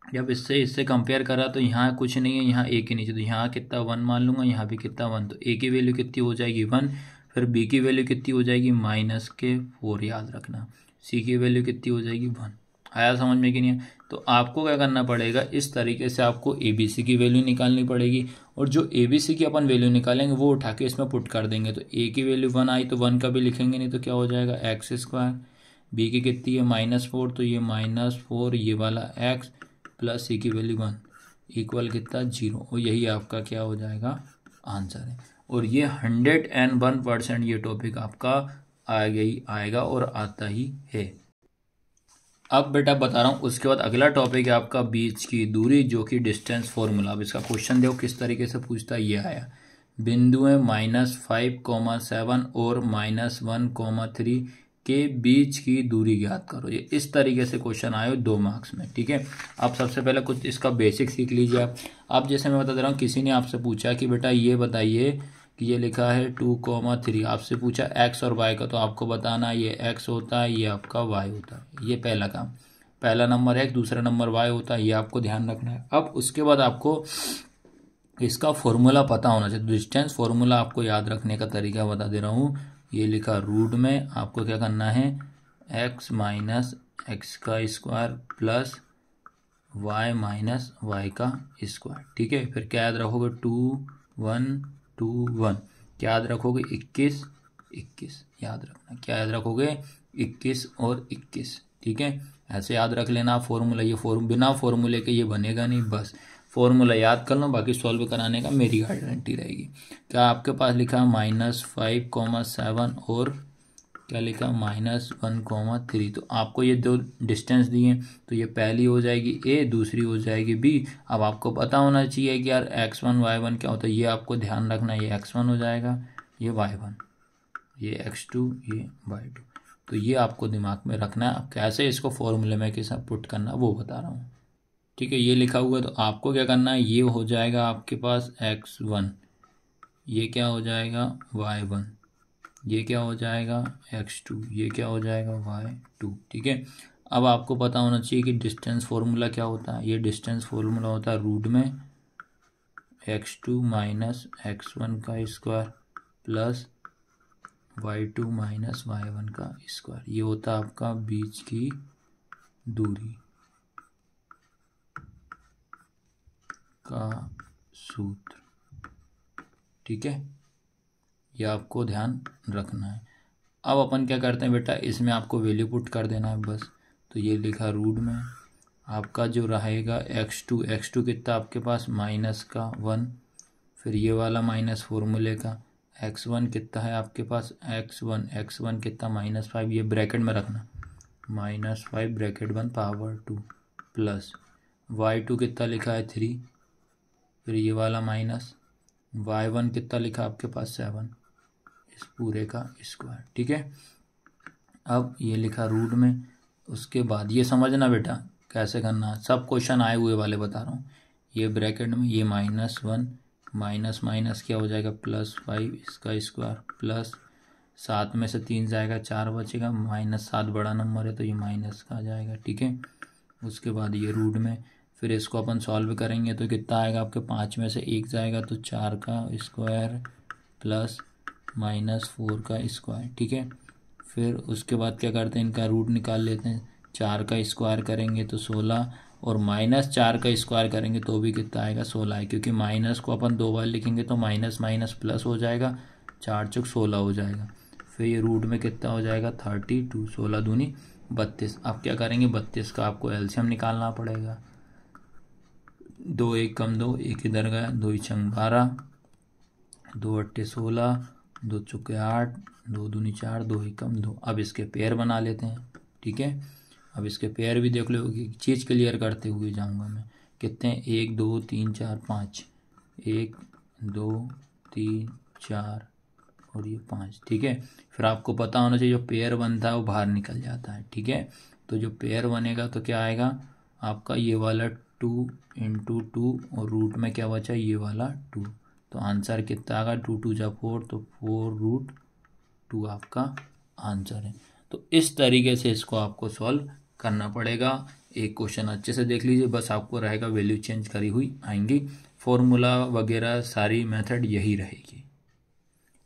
जब इससे कंपेयर करा तो यहाँ कुछ नहीं है, यहाँ a के नीचे, तो यहाँ कितना 1 मान लूँगा, यहाँ भी कितना 1, तो a की वैल्यू कितनी हो जाएगी 1, फिर b की वैल्यू कितनी हो जाएगी -4, याद रखना। c की वैल्यू कितनी हो जाएगी 1। आया समझ में कि नहीं है? तो आपको क्या करना पड़ेगा, इस तरीके से आपको ए बी सी की वैल्यू निकालनी पड़ेगी, और जो ए बी सी की अपन वैल्यू निकालेंगे वो उठा के इसमें पुट कर देंगे। तो a की वैल्यू 1 आई तो 1 का भी लिखेंगे, नहीं तो क्या हो जाएगा x², b की कितनी है -4, तो ये -4 ये वाला x प्लस c की वैल्यू 1 इक्वल कितना 0, और यही आपका क्या हो जाएगा आंसर है। और ये 101% ये टॉपिक आपका आएगा और आता ही है। अब बेटा बता रहा हूँ, उसके बाद अगला टॉपिक है आपका बीच की दूरी, जो कि डिस्टेंस फॉर्मूला। अब इसका क्वेश्चन देखो किस तरीके से पूछता है, ये आया बिंदुएं -5,7 और -1,3 के बीच की दूरी ज्ञात करो। ये इस तरीके से क्वेश्चन आए 2 मार्क्स में। ठीक है, आप सबसे पहले कुछ इसका बेसिक सीख लीजिए आप। अब जैसे मैं बता दे रहा हूँ, किसी ने आपसे पूछा कि बेटा ये बताइए कि ये लिखा है 2,3, आपसे पूछा x और y का, तो आपको बताना ये x होता है, ये आपका y होता है। ये पहला काम, पहला नंबर x, दूसरा नंबर y होता है, ये आपको ध्यान रखना है। अब उसके बाद आपको इसका फॉर्मूला पता होना चाहिए। डिस्टेंस फॉर्मूला आपको याद रखने का तरीका बता दे रहा हूँ, ये लिखा रूट में, आपको क्या करना है x माइनस एक्स का square plus y minus y का स्क्वायर। ठीक है, फिर क्या याद रखोगे 2 1 2 1, क्या याद रखोगे 21 21, याद रखना क्या याद रखोगे 21 और 21। ठीक है, ऐसे याद रख लेना फॉर्मूला। ये बिना फॉर्मूले के ये बनेगा नहीं, बस फॉर्मूला याद कर लो, बाकी सॉल्व कराने का मेरी गारंटी रहेगी। क्या आपके पास लिखा -5,7 और क्या लिखा -1,3, तो आपको ये दो डिस्टेंस दिए, तो ये पहली हो जाएगी a, दूसरी हो जाएगी b। अब आपको पता होना चाहिए कि यार x1 y1 क्या होता है, ये आपको ध्यान रखना, ये x1 हो जाएगा, ये y1, ये x2, ये y2, तो ये आपको दिमाग में रखना है। अब कैसे इसको फॉर्मूले में के साथ पुट करना वो बता रहा हूँ। ठीक है, ये लिखा हुआ है। तो आपको क्या करना है, ये हो जाएगा आपके पास x1, ये क्या हो जाएगा y1, ये क्या हो जाएगा x2, ये क्या हो जाएगा y2। ठीक है, अब आपको पता होना चाहिए कि डिस्टेंस फॉर्मूला क्या होता है। ये डिस्टेंस फॉर्मूला होता है रूट में x2 माइनस x1 का square plus y2 minus y1 का स्क्वायर। ये होता है आपका बीच की दूरी का सूत्र। ठीक है, ये आपको ध्यान रखना है। अब अपन क्या करते हैं बेटा, इसमें आपको वैल्यू पुट कर देना है बस। तो ये लिखा रूट में आपका जो रहेगा x2 कितना आपके पास माइनस का 1, फिर ये वाला माइनस फॉर्मूले का x1 कितना है आपके पास x1 कितना -5, ये ब्रैकेट में रखना -5 ब्रैकेट 1 पावर 2 प्लस y2 कितना लिखा है 3, फिर ये वाला माइनस y1 कितना लिखा आपके पास 7, इस पूरे का स्क्वायर। ठीक है, अब ये लिखा रूट में। उसके बाद ये समझना बेटा कैसे करना, सब क्वेश्चन आए हुए वाले बता रहा हूँ। ये ब्रैकेट में ये -1 माइनस माइनस क्या हो जाएगा +5 इसका स्क्वायर प्लस 7 में से 3 जाएगा 4 बचेगा, -7 बड़ा नंबर है तो ये माइनस का आ जाएगा। ठीक है, उसके बाद ये रूट में, फिर इसको अपन सॉल्व करेंगे तो कितना आएगा आपके 5 में से 1 जाएगा तो 4 का स्क्वायर प्लस -4 का स्क्वायर। ठीक है, फिर उसके बाद क्या करते हैं, इनका रूट निकाल लेते हैं। 4 का स्क्वायर करेंगे तो 16 और -4 का स्क्वायर करेंगे तो भी कितना आएगा 16 है, क्योंकि माइनस को अपन 2 बार लिखेंगे तो माइनस माइनस प्लस हो जाएगा, 4 चौक 16 हो जाएगा। फिर ये रूट में कितना हो जाएगा 32, 16 दूनी 32। अब क्या करेंगे 32 का आपको एलसीएम निकालना पड़ेगा। 2 1 कम 2, 1 इधर गया, 2 छंग 12, 2 8 16, 2 चौके 8, 2 दूनी 4, 2 कम 2। अब इसके पेयर बना लेते हैं। ठीक है, अब इसके पेयर भी देख लो, चीज़ क्लियर करते हुए जाऊंगा मैं। कितने 1 2 3 4 5, 1 2 3 4 और ये 5। ठीक है, फिर आपको पता होना चाहिए जो पेयर बनता है वो बाहर निकल जाता है। ठीक है, तो जो पेयर बनेगा तो क्या आएगा आपका ये वाला 2 × 2 और रूट में क्या बचा ये वाला 2, तो आंसर कितना आएगा 2 2 जा 4, तो 4√2 आपका आंसर है। तो इस तरीके से इसको आपको सॉल्व करना पड़ेगा। एक क्वेश्चन अच्छे से देख लीजिए, बस आपको रहेगा वैल्यू चेंज करी हुई आएंगी, फॉर्मूला वगैरह सारी मेथड यही रहेगी।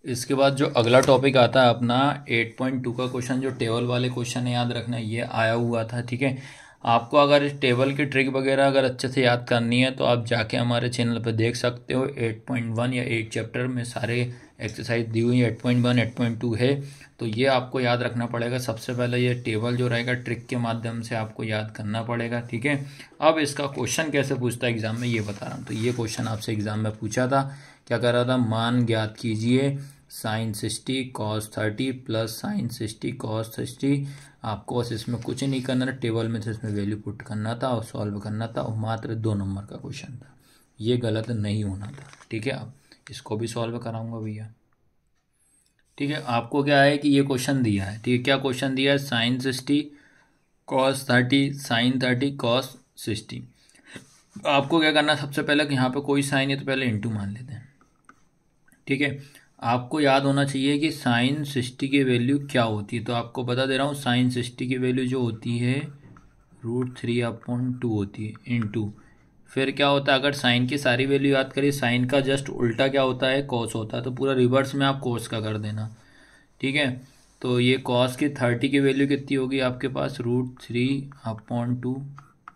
इसके बाद जो अगला टॉपिक आता है अपना 8.2 का क्वेश्चन, जो टेबल वाले क्वेश्चन है याद रखना, ये आया हुआ था। ठीक है, आपको अगर इस टेबल की ट्रिक वगैरह अगर अच्छे से याद करनी है तो आप जाके हमारे चैनल पर देख सकते हो। 8.1 या 8 चैप्टर में सारे एक्सरसाइज दी हुई है। 8.1 8.2 है, तो ये आपको याद रखना पड़ेगा। सबसे पहले ये टेबल जो रहेगा ट्रिक के माध्यम से आपको याद करना पड़ेगा। ठीक है, अब इसका क्वेश्चन कैसे पूछता है एग्जाम में ये बता रहा हूँ। तो ये क्वेश्चन आपसे एग्जाम में पूछा था, क्या कर रहा था, मान ज्ञात कीजिए sin 60 cos 30 plus sin 60 cos 60। आपको बस इसमें कुछ नहीं करना था, टेबल में से इसमें वैल्यू पुट करना था और सॉल्व करना था, और मात्र 2 नंबर का क्वेश्चन था, ये गलत नहीं होना था। ठीक है, अब इसको भी सॉल्व कराऊंगा भैया। ठीक है, आपको क्या है कि ये क्वेश्चन दिया है। ठीक है, क्या क्वेश्चन दिया है, sin 60 cos 30 sin 30 cos 60। आपको क्या करना है, सबसे पहले कि यहाँ पे कोई साइन है तो पहले इंटू मान लेते हैं। ठीक है, आपको याद होना चाहिए कि sin 60 की वैल्यू क्या होती है। तो आपको बता दे रहा हूँ, sin 60 की वैल्यू जो होती है √3/2 होती है इंटू, फिर क्या होता है, अगर साइन की सारी वैल्यू याद करिए, साइन का जस्ट उल्टा क्या होता है, कॉस होता है, तो पूरा रिवर्स में आप कॉस का कर देना। ठीक है, तो ये कॉस की 30 की वैल्यू कितनी होगी आपके पास √3/2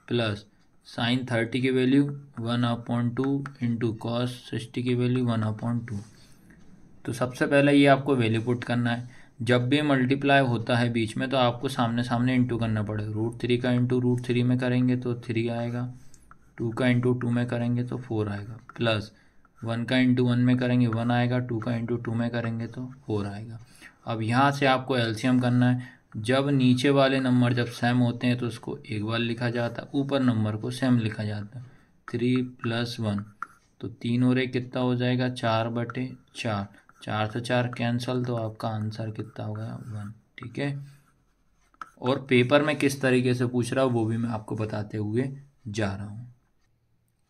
प्लस साइन 30 की वैल्यू 1/2 इंटू कॉस 60 की वैल्यू 1/2। तो सबसे पहले ये आपको वैल्यू पुट करना है। जब भी मल्टीप्लाई होता है बीच में तो आपको सामने सामने इंटू करना पड़ेगा। √3 का इंटू √3 में करेंगे तो 3 आएगा, 2 का इंटू 2 में करेंगे तो 4 आएगा, प्लस 1 का इंटू 1 में करेंगे 1 आएगा, 2 का इंटू 2 में करेंगे तो 4 आएगा। अब यहाँ से आपको एलसीएम करना है। जब नीचे वाले नंबर जब सेम होते हैं तो उसको एक बार लिखा जाता है, ऊपर नंबर को सेम लिखा जाता है। 3 + 1 तो 3 और 1 कितना हो जाएगा 4/4, 4 से 4 कैंसल, तो आपका आंसर कितना हो गया 1। ठीक है, और पेपर में किस तरीके से पूछ रहा हूँ वो भी मैं आपको बताते हुए जा रहा हूँ।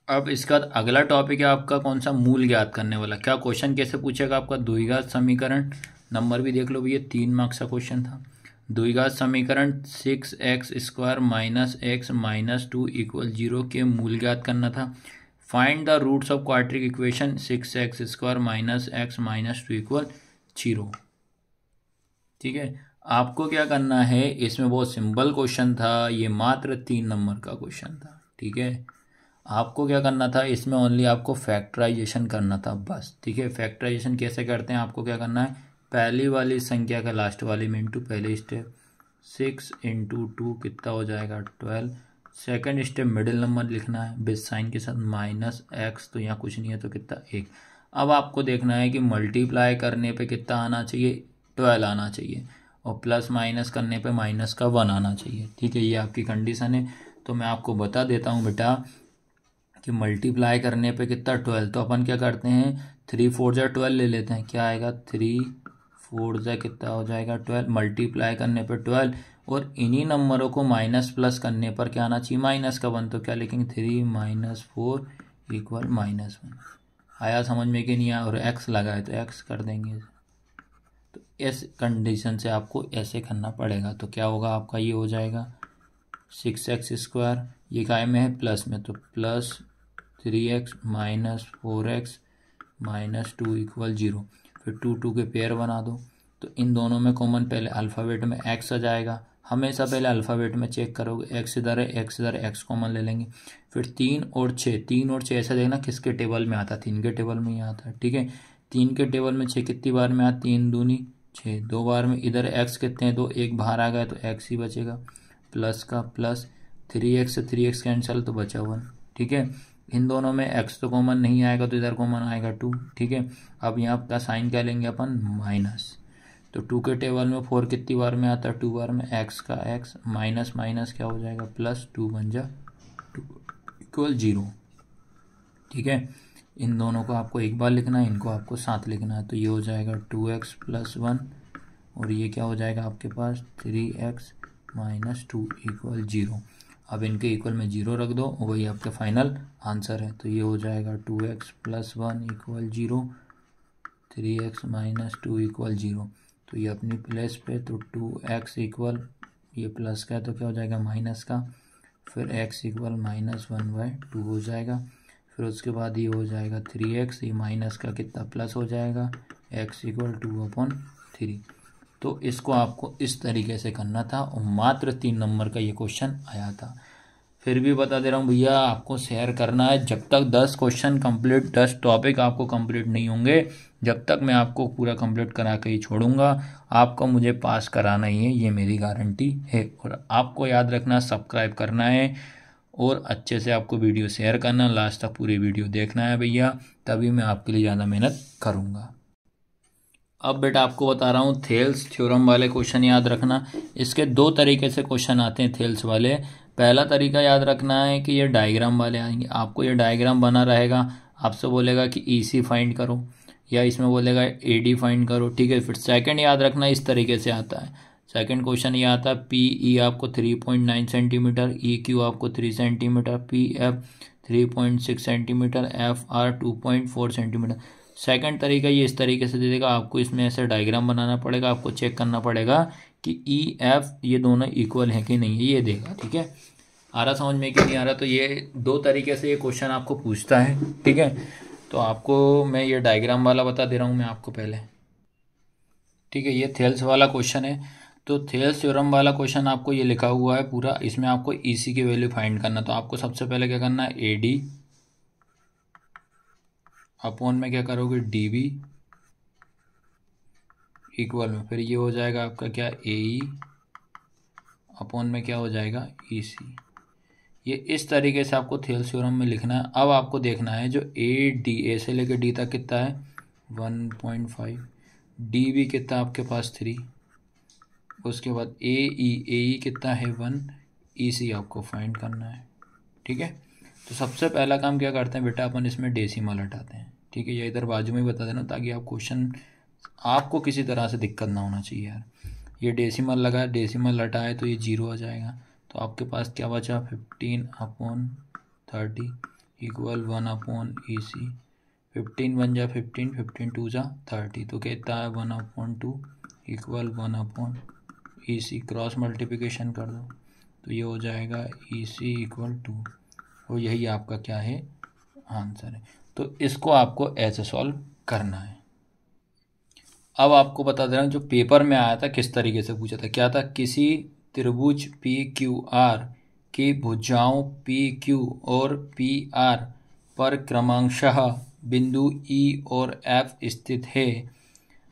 अब इसका अगला टॉपिक है आपका कौन सा, मूल ज्ञात करने वाला। क्या क्वेश्चन कैसे पूछेगा आपका, द्विघात समीकरण, नंबर भी देख लो भैया 3 मार्क्स का क्वेश्चन था। द्विघात समीकरण 6x² minus x minus 2 equal 0 के मूल ज्ञात करना था। Find the roots of quadratic equation 6x² minus x minus 2 equal 0। ठीक है, आपको क्या करना है, इसमें बहुत सिंपल क्वेश्चन था, ये मात्र 3 नंबर का क्वेश्चन था। ठीक है, आपको क्या करना था, इसमें ओनली आपको फैक्टराइजेशन करना था बस। ठीक है, फैक्टराइजेशन कैसे करते हैं, आपको क्या करना है, पहली वाली संख्या का लास्ट वाली में इंटू पहले स्टेप, 6 इंटू 2 कितना हो जाएगा 12। सेकंड स्टेप मिडिल नंबर लिखना है विद साइन के साथ माइनस एक्स, तो यहाँ कुछ नहीं है तो कितना 1। अब आपको देखना है कि मल्टीप्लाई करने पे कितना आना चाहिए, 12 आना चाहिए, और प्लस माइनस करने पे माइनस का 1 आना चाहिए। ठीक है, ये आपकी कंडीशन है। तो मैं आपको बता देता हूँ बेटा कि मल्टीप्लाई करने पे कितना 12, तो अपन क्या करते हैं 3 4 जा 12 ले लेते हैं, क्या आएगा 3 4 जा कितना हो जाएगा 12, मल्टीप्लाई करने पे 12, और इन्हीं नंबरों को माइनस प्लस करने पर क्या आना चाहिए माइनस का 1, तो क्या लिखेंगे 3 माइनस 4 इक्वल -1। आया समझ में कि नहीं आया, और एक्स लगा है तो एक्स कर देंगे। तो इस कंडीशन से आपको ऐसे करना पड़ेगा, तो क्या होगा आपका, ये हो जाएगा 6x², ये काय में है प्लस में, तो plus 3x minus 4x minus 2 equal 0। फिर 2 2 के पेयर बना दो, तो इन दोनों में कॉमन पहले अल्फ़ाबेट में x आ जाएगा, हमेशा पहले अल्फ़ाबेट में चेक करोगे, x इधर है x इधर, x कॉमन ले लेंगे। फिर 3 और 6, 3 और 6 ऐसा देखना किसके टेबल में आता है, 3 के टेबल में ही आता है। ठीक है, 3 के टेबल में 6 कितनी बार में आता, 3 दूनी 6, 2 बार में। इधर x कितने हैं, 2, 1 बाहर आ गया तो x ही बचेगा, प्लस का प्लस, 3x से 3x कैंसिल तो बचा 1। ठीक है, इन दोनों में x तो कॉमन नहीं आएगा तो इधर कॉमन आएगा 2। ठीक है, अब यहाँ का साइन क्या लेंगे अपन माइनस, तो 2 के टेबल में 4 कितनी बार में आता है 2 बार में, x का x माइनस माइनस क्या हो जाएगा प्लस, 2 बन जा 2 इक्वल 0। ठीक है, इन दोनों को आपको एक बार लिखना है, इनको आपको साथ लिखना है, तो ये हो जाएगा 2x प्लस 1, और ये क्या हो जाएगा आपके पास 3x माइनस 2 इक्वल 0। अब इनके इक्वल में 0 रख दो, वही आपका फाइनल आंसर है। तो ये हो जाएगा 2x plus 1 equal 0, 3x minus 2 equal 0। तो ये अपनी प्लेस पे, तो 2x इक्वल, ये प्लस का है तो क्या हो जाएगा माइनस का, फिर x इक्वल -1/2 हो जाएगा। फिर उसके बाद ये हो जाएगा 3x, ये माइनस का कितना प्लस हो जाएगा, x इक्वल 2/3। तो इसको आपको इस तरीके से करना था, और मात्र 3 नंबर का ये क्वेश्चन आया था। फिर भी बता दे रहा हूँ भैया, आपको शेयर करना है, जब तक 10 क्वेश्चन कंप्लीट, 10 टॉपिक आपको कंप्लीट नहीं होंगे, जब तक मैं आपको पूरा कंप्लीट करा के ही छोड़ूंगा। आपको मुझे पास कराना ही है, ये मेरी गारंटी है। और आपको याद रखना, सब्सक्राइब करना है, और अच्छे से आपको वीडियो शेयर करना, लास्ट तक पूरी वीडियो देखना है भैया, तभी मैं आपके लिए ज़्यादा मेहनत करूँगा। अब बेटा आपको बता रहा हूँ थेल्स थ्योरम वाले क्वेश्चन याद रखना। इसके 2 तरीके से क्वेश्चन आते हैं थेल्स वाले। पहला तरीका याद रखना है कि ये डायग्राम वाले आएंगे, आपको ये डायग्राम बना रहेगा, आपसे बोलेगा कि EC फाइंड करो, या इसमें बोलेगा AD फाइंड करो। ठीक है, फिर सेकंड याद रखना इस तरीके से आता है। सेकंड क्वेश्चन ये आता है PE आपको 3.9 सेंटीमीटर, EQ आपको 3 centimetre, PF 3.6 centimetre, FR 2.4 centimetre. Second तरीका ये इस तरीके से दे देगा, आपको इसमें ऐसे डायग्राम बनाना पड़ेगा, आपको चेक करना पड़ेगा कि EF ये दोनों इक्वल हैं कि नहीं है, ये देगा। ठीक है, आ रहा समझ में कि नहीं आ रहा, तो ये 2 तरीके से ये क्वेश्चन आपको पूछता है। ठीक है, तो आपको मैं ये डायग्राम वाला बता दे रहा हूँ मैं आपको पहले। ठीक है, ये थेल्स वाला क्वेश्चन है, तो थेल्स थ्योरम वाला क्वेश्चन आपको ये लिखा हुआ है पूरा, इसमें आपको EC की वैल्यू फाइंड करना। तो आपको सबसे पहले क्या करना है, AD अपॉन में क्या करोगे DB इक्वल में, फिर ये हो जाएगा आपका क्या AE अपॉन में क्या हो जाएगा EC। ये इस तरीके से आपको थेल्स थ्योरम में लिखना है। अब आपको देखना है जो A से लेकर D तक कितना है 1.5, DB कितना आपके पास 3, उसके बाद AE कितना है 1, EC आपको फाइंड करना है। ठीक है, तो सबसे पहला काम क्या करते हैं बेटा, अपन इसमें डेसिमल हटाते हैं। ठीक है, ये इधर बाजू में ही बता देना, ताकि आप क्वेश्चन आपको किसी तरह से दिक्कत ना होना चाहिए यार। ये डेसिमल लगा, डेसिमल हटाए तो ये 0 आ जाएगा, तो आपके पास क्या बचा 15/30 इक्वल 1/EC। 15 बन जा 15, 15 2 जा 30, तो कहता है 1/2 इक्वल 1/EC। क्रॉस मल्टीप्लिकेशन कर दो तो ये हो जाएगा EC इक्वल 2, और यही आपका क्या है आंसर है। तो इसको आपको ऐसे सॉल्व करना है। अब आपको बता दे रहा हूँ जो पेपर में आया था किस तरीके से पूछा था। क्या था, किसी त्रिभुज PQR की भुजाओं PQ और PR पर क्रमशः बिंदु E और F स्थित है।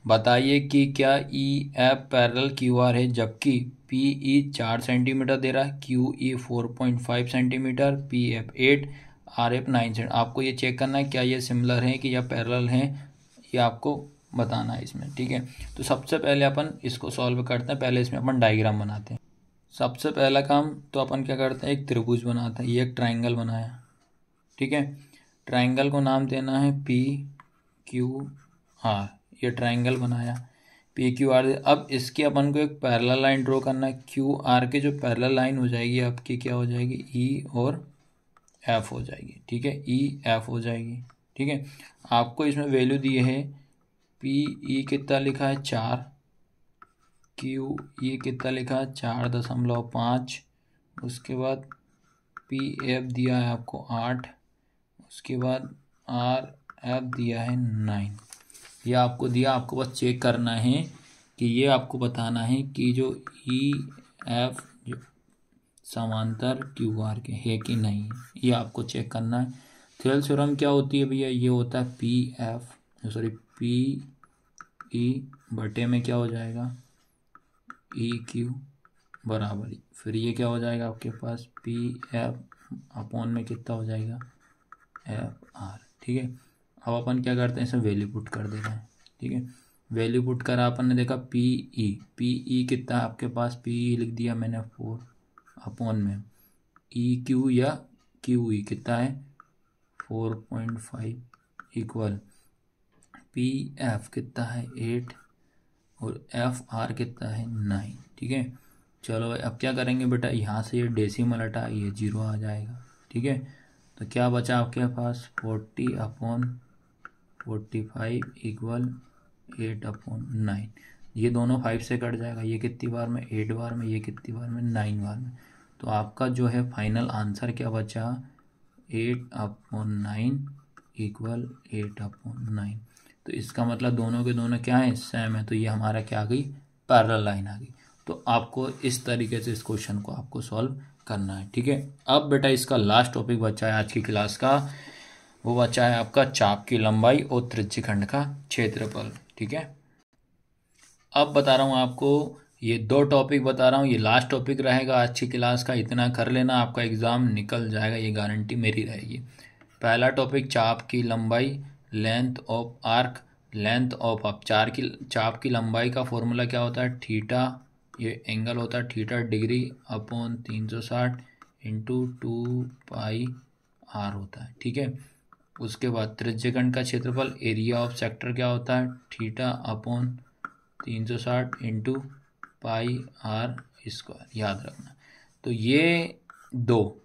बताइए कि क्या EF पैरेलल QR है, जबकि PE 4 सेंटीमीटर दे रहा है, QE 4.5 centimetre, PF 8, RF 9 centimetre. आपको ये चेक करना है क्या ये सिमिलर है कि या पैरेलल हैं, ये आपको बताना है इसमें। ठीक है, तो सबसे पहले अपन इसको सॉल्व करते हैं। पहले इसमें अपन डायग्राम बनाते हैं। सबसे पहला काम तो अपन क्या करते हैं, एक त्रिभुज बनाते हैं। ये एक ट्राइंगल बनाया, ठीक है। ट्राइंगल को नाम देना है PQR। ये ट्राइंगल बनाया PQR। अब इसके अपन को एक पैरेलल लाइन ड्रॉ करना है। QR के जो पैरेलल लाइन हो जाएगी आपकी क्या हो जाएगी, E और F हो जाएगी। ठीक है, EF हो जाएगी। ठीक है, आपको इसमें वैल्यू दी है PE कितना लिखा है 4, QE कितना लिखा है 4.5, उसके बाद PF दिया है आपको 8, उसके बाद RF दिया है 9। ये आपको दिया, आपको बस चेक करना है कि ये आपको बताना है कि जो EF जो समांतर QR के है कि नहीं, ये आपको चेक करना है। थेल थ्योरम क्या होती है भैया, ये होता है PE बटे में क्या हो जाएगा EQ बराबर। फिर ये क्या हो जाएगा आपके पास PF अपॉन में कितना हो जाएगा FR। ठीक है, अब अपन क्या करते हैं, इसे वैल्यू पुट कर दे रहे हैं। ठीक है, वैल्यू पुट करा, अपन ने देखा PE कितना है आपके पास, PE लिख दिया मैंने 4 अपॉन में EQ या QE कितना है 4.5 इक्वल PF कितना है 8 और FR कितना है 9। ठीक है, चलो भाई अब क्या करेंगे बेटा, यहाँ से ये डेसिमल हटा, ये 0 आ जाएगा। ठीक है, तो क्या बचा आपके पास 40/45 इक्वल 8/9। ये दोनों 5 से कट जाएगा, ये कितनी बार में 8 बार में, ये कितनी बार में 9 बार में। तो आपका जो है फाइनल आंसर क्या बचा 8/9 इक्वल 8/9। तो इसका मतलब दोनों के दोनों क्या है सेम है, तो ये हमारा क्या आ गई पैरेलल लाइन आ गई। तो आपको इस तरीके से इस क्वेश्चन को आपको सॉल्व करना है। ठीक है, अब बेटा इसका लास्ट टॉपिक बचा है आज की क्लास का, वो बचा है आपका चाप की लंबाई और त्रिज्यखंड का क्षेत्रफल। ठीक है, अब बता रहा हूँ आपको, ये 2 टॉपिक बता रहा हूँ, ये लास्ट टॉपिक रहेगा आज की क्लास का। इतना कर लेना, आपका एग्ज़ाम निकल जाएगा, ये गारंटी मेरी रहेगी। पहला टॉपिक चाप की लंबाई, length of arc, length of आप चाप की लंबाई का फॉर्मूला क्या होता है, थीटा, ये एंगल होता है theta degree upon 360 into 2πr होता है। ठीक है, उसके बाद त्रिज्यखंड का क्षेत्रफल, एरिया ऑफ सेक्टर क्या होता है, थीटा अपॉन 360 इंटू πr², याद रखना। तो ये 2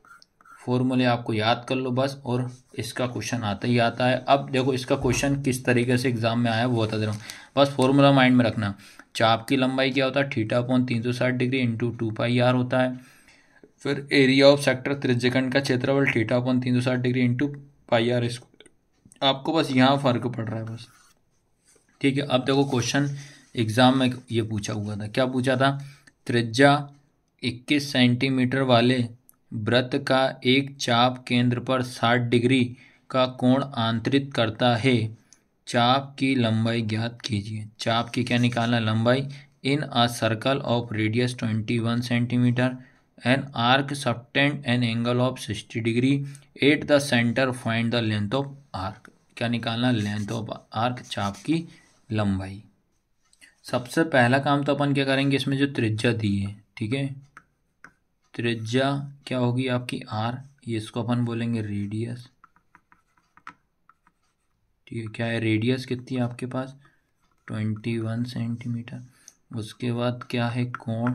फॉर्मूले आपको याद कर लो बस, और इसका क्वेश्चन आता ही आता है। अब देखो इसका क्वेश्चन किस तरीके से एग्जाम में आया वो बता दे रहा हूँ, बस फॉर्मूला माइंड में रखना। चाप की लंबाई क्या होता है, theta upon 360 degree into 2πr होता है। फिर एरिया ऑफ सेक्टर त्रिज्यखंड का क्षेत्रफल, theta upon 360 degree into πr²। आपको बस यहाँ फर्क पड़ रहा है बस। ठीक है, अब देखो क्वेश्चन एग्जाम में ये पूछा हुआ था, क्या पूछा था, त्रिज्या 21 सेंटीमीटर वाले वृत्त का एक चाप केंद्र पर 60 डिग्री का कोण आंतरित करता है, चाप की लंबाई ज्ञात कीजिए। चाप की क्या निकालना, लंबाई in a circle of radius 21 centimetre, an arc subtend an angle of 60 degree, at the centre find the length of arc. क्या निकालना, लेंथ ऑफ आर्क, चाप की लंबाई। सबसे पहला काम तो अपन क्या करेंगे, इसमें जो त्रिज्या दी है, ठीक है, त्रिज्या क्या होगी आपकी आर, ये इसको अपन बोलेंगे रेडियस। ठीक है, क्या है रेडियस कितनी है आपके पास 21 सेंटीमीटर। उसके बाद क्या है कोण,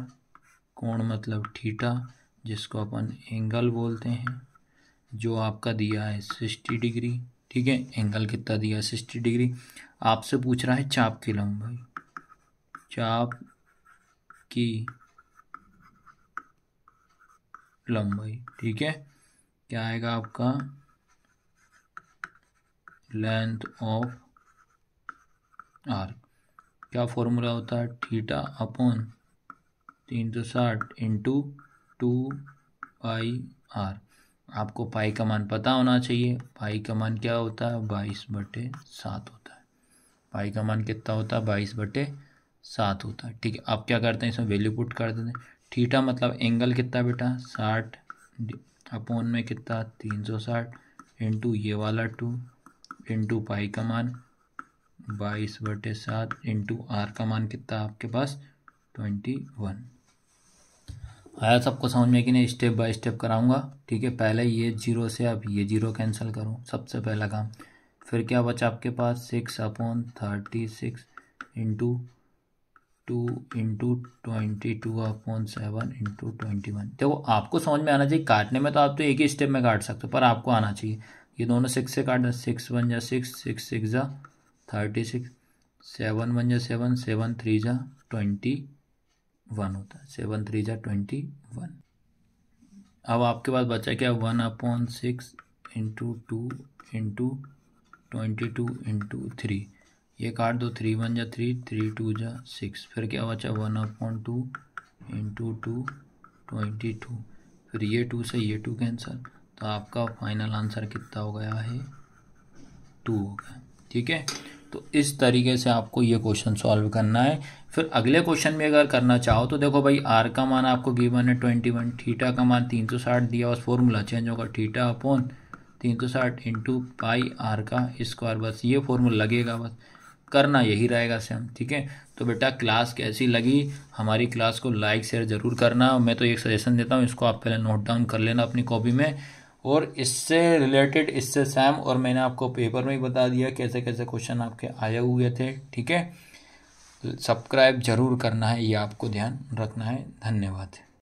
कोण मतलब थीटा। जिसको अपन एंगल बोलते हैं, जो आपका दिया है 60 डिग्री। ठीक है, एंगल कितना दिया है 60 डिग्री। आपसे पूछ रहा है चाप की लंबाई, चाप की लंबाई। ठीक है, क्या आएगा आपका, लेंथ ऑफ आर्क। क्या फॉर्मूला होता है, थीटा अपॉन 360 इंटू 2πr। आपको पाई का मान पता होना चाहिए। पाई का मान क्या होता है, 22/7 होता है। पाई का मान कितना होता है, 22/7 होता है। ठीक है, अब क्या करते हैं, इसमें वैल्यू पुट कर देते हैं। थीटा मतलब एंगल कितना बेटा, 60 अपॉन में कितना 360 इंटू ये वाला 2 इंटू पाई का मान 22/7 इंटू आर का मान कितना आपके पास 21। आया सबको समझ में कि नहीं, स्टेप बाय स्टेप कराऊंगा। ठीक है, पहले ये 0 से अब ये 0 कैंसिल करूँ, सबसे पहला काम। फिर क्या बचा आपके पास, 6/36 इंटू 2 इंटू 22/7 इंटू 21। देखो आपको समझ में आना चाहिए, काटने में तो आप तो एक ही स्टेप में काट सकते हो, पर आपको आना चाहिए। ये दोनों 6 से काट, 6 1 जा 6, 6 6 जा 36, 7 1 जा 7, 7 3 जा 21 होता है, 7 3 जा 21। अब आपके पास बचा क्या, 1/6 इंटू 2 इंटू 22 इंटू 3। ये काट दो, 3 1 जा 3, 3 2 जा 6। फिर क्या बचा, 1/2 इंटू 2 22। फिर ये 2 से ये 2 कैंसिल, तो आपका फाइनल आंसर कितना हो गया है, 2 हो गया। ठीक है, तो इस तरीके से आपको ये क्वेश्चन सॉल्व करना है। फिर अगले क्वेश्चन में अगर करना चाहो तो देखो भाई, आर का मान आपको गिवन है 21, थीटा का मान 360 दिया, बस फॉर्मूला चेंज होगा, theta upon 360 into pi R का स्क्वायर। बस ये फॉर्मूला लगेगा, बस करना यही रहेगा सेम। ठीक है, तो बेटा क्लास कैसी लगी, हमारी क्लास को लाइक शेयर ज़रूर करना। मैं तो एक सजेशन देता हूँ, इसको आप पहले नोट डाउन कर लेना अपनी कॉपी में, और इससे रिलेटेड, इससे सेम, और मैंने आपको पेपर में ही बता दिया कैसे कैसे क्वेश्चन आपके आए हुए थे। ठीक है, सब्सक्राइब जरूर करना है, ये आपको ध्यान रखना है। धन्यवाद।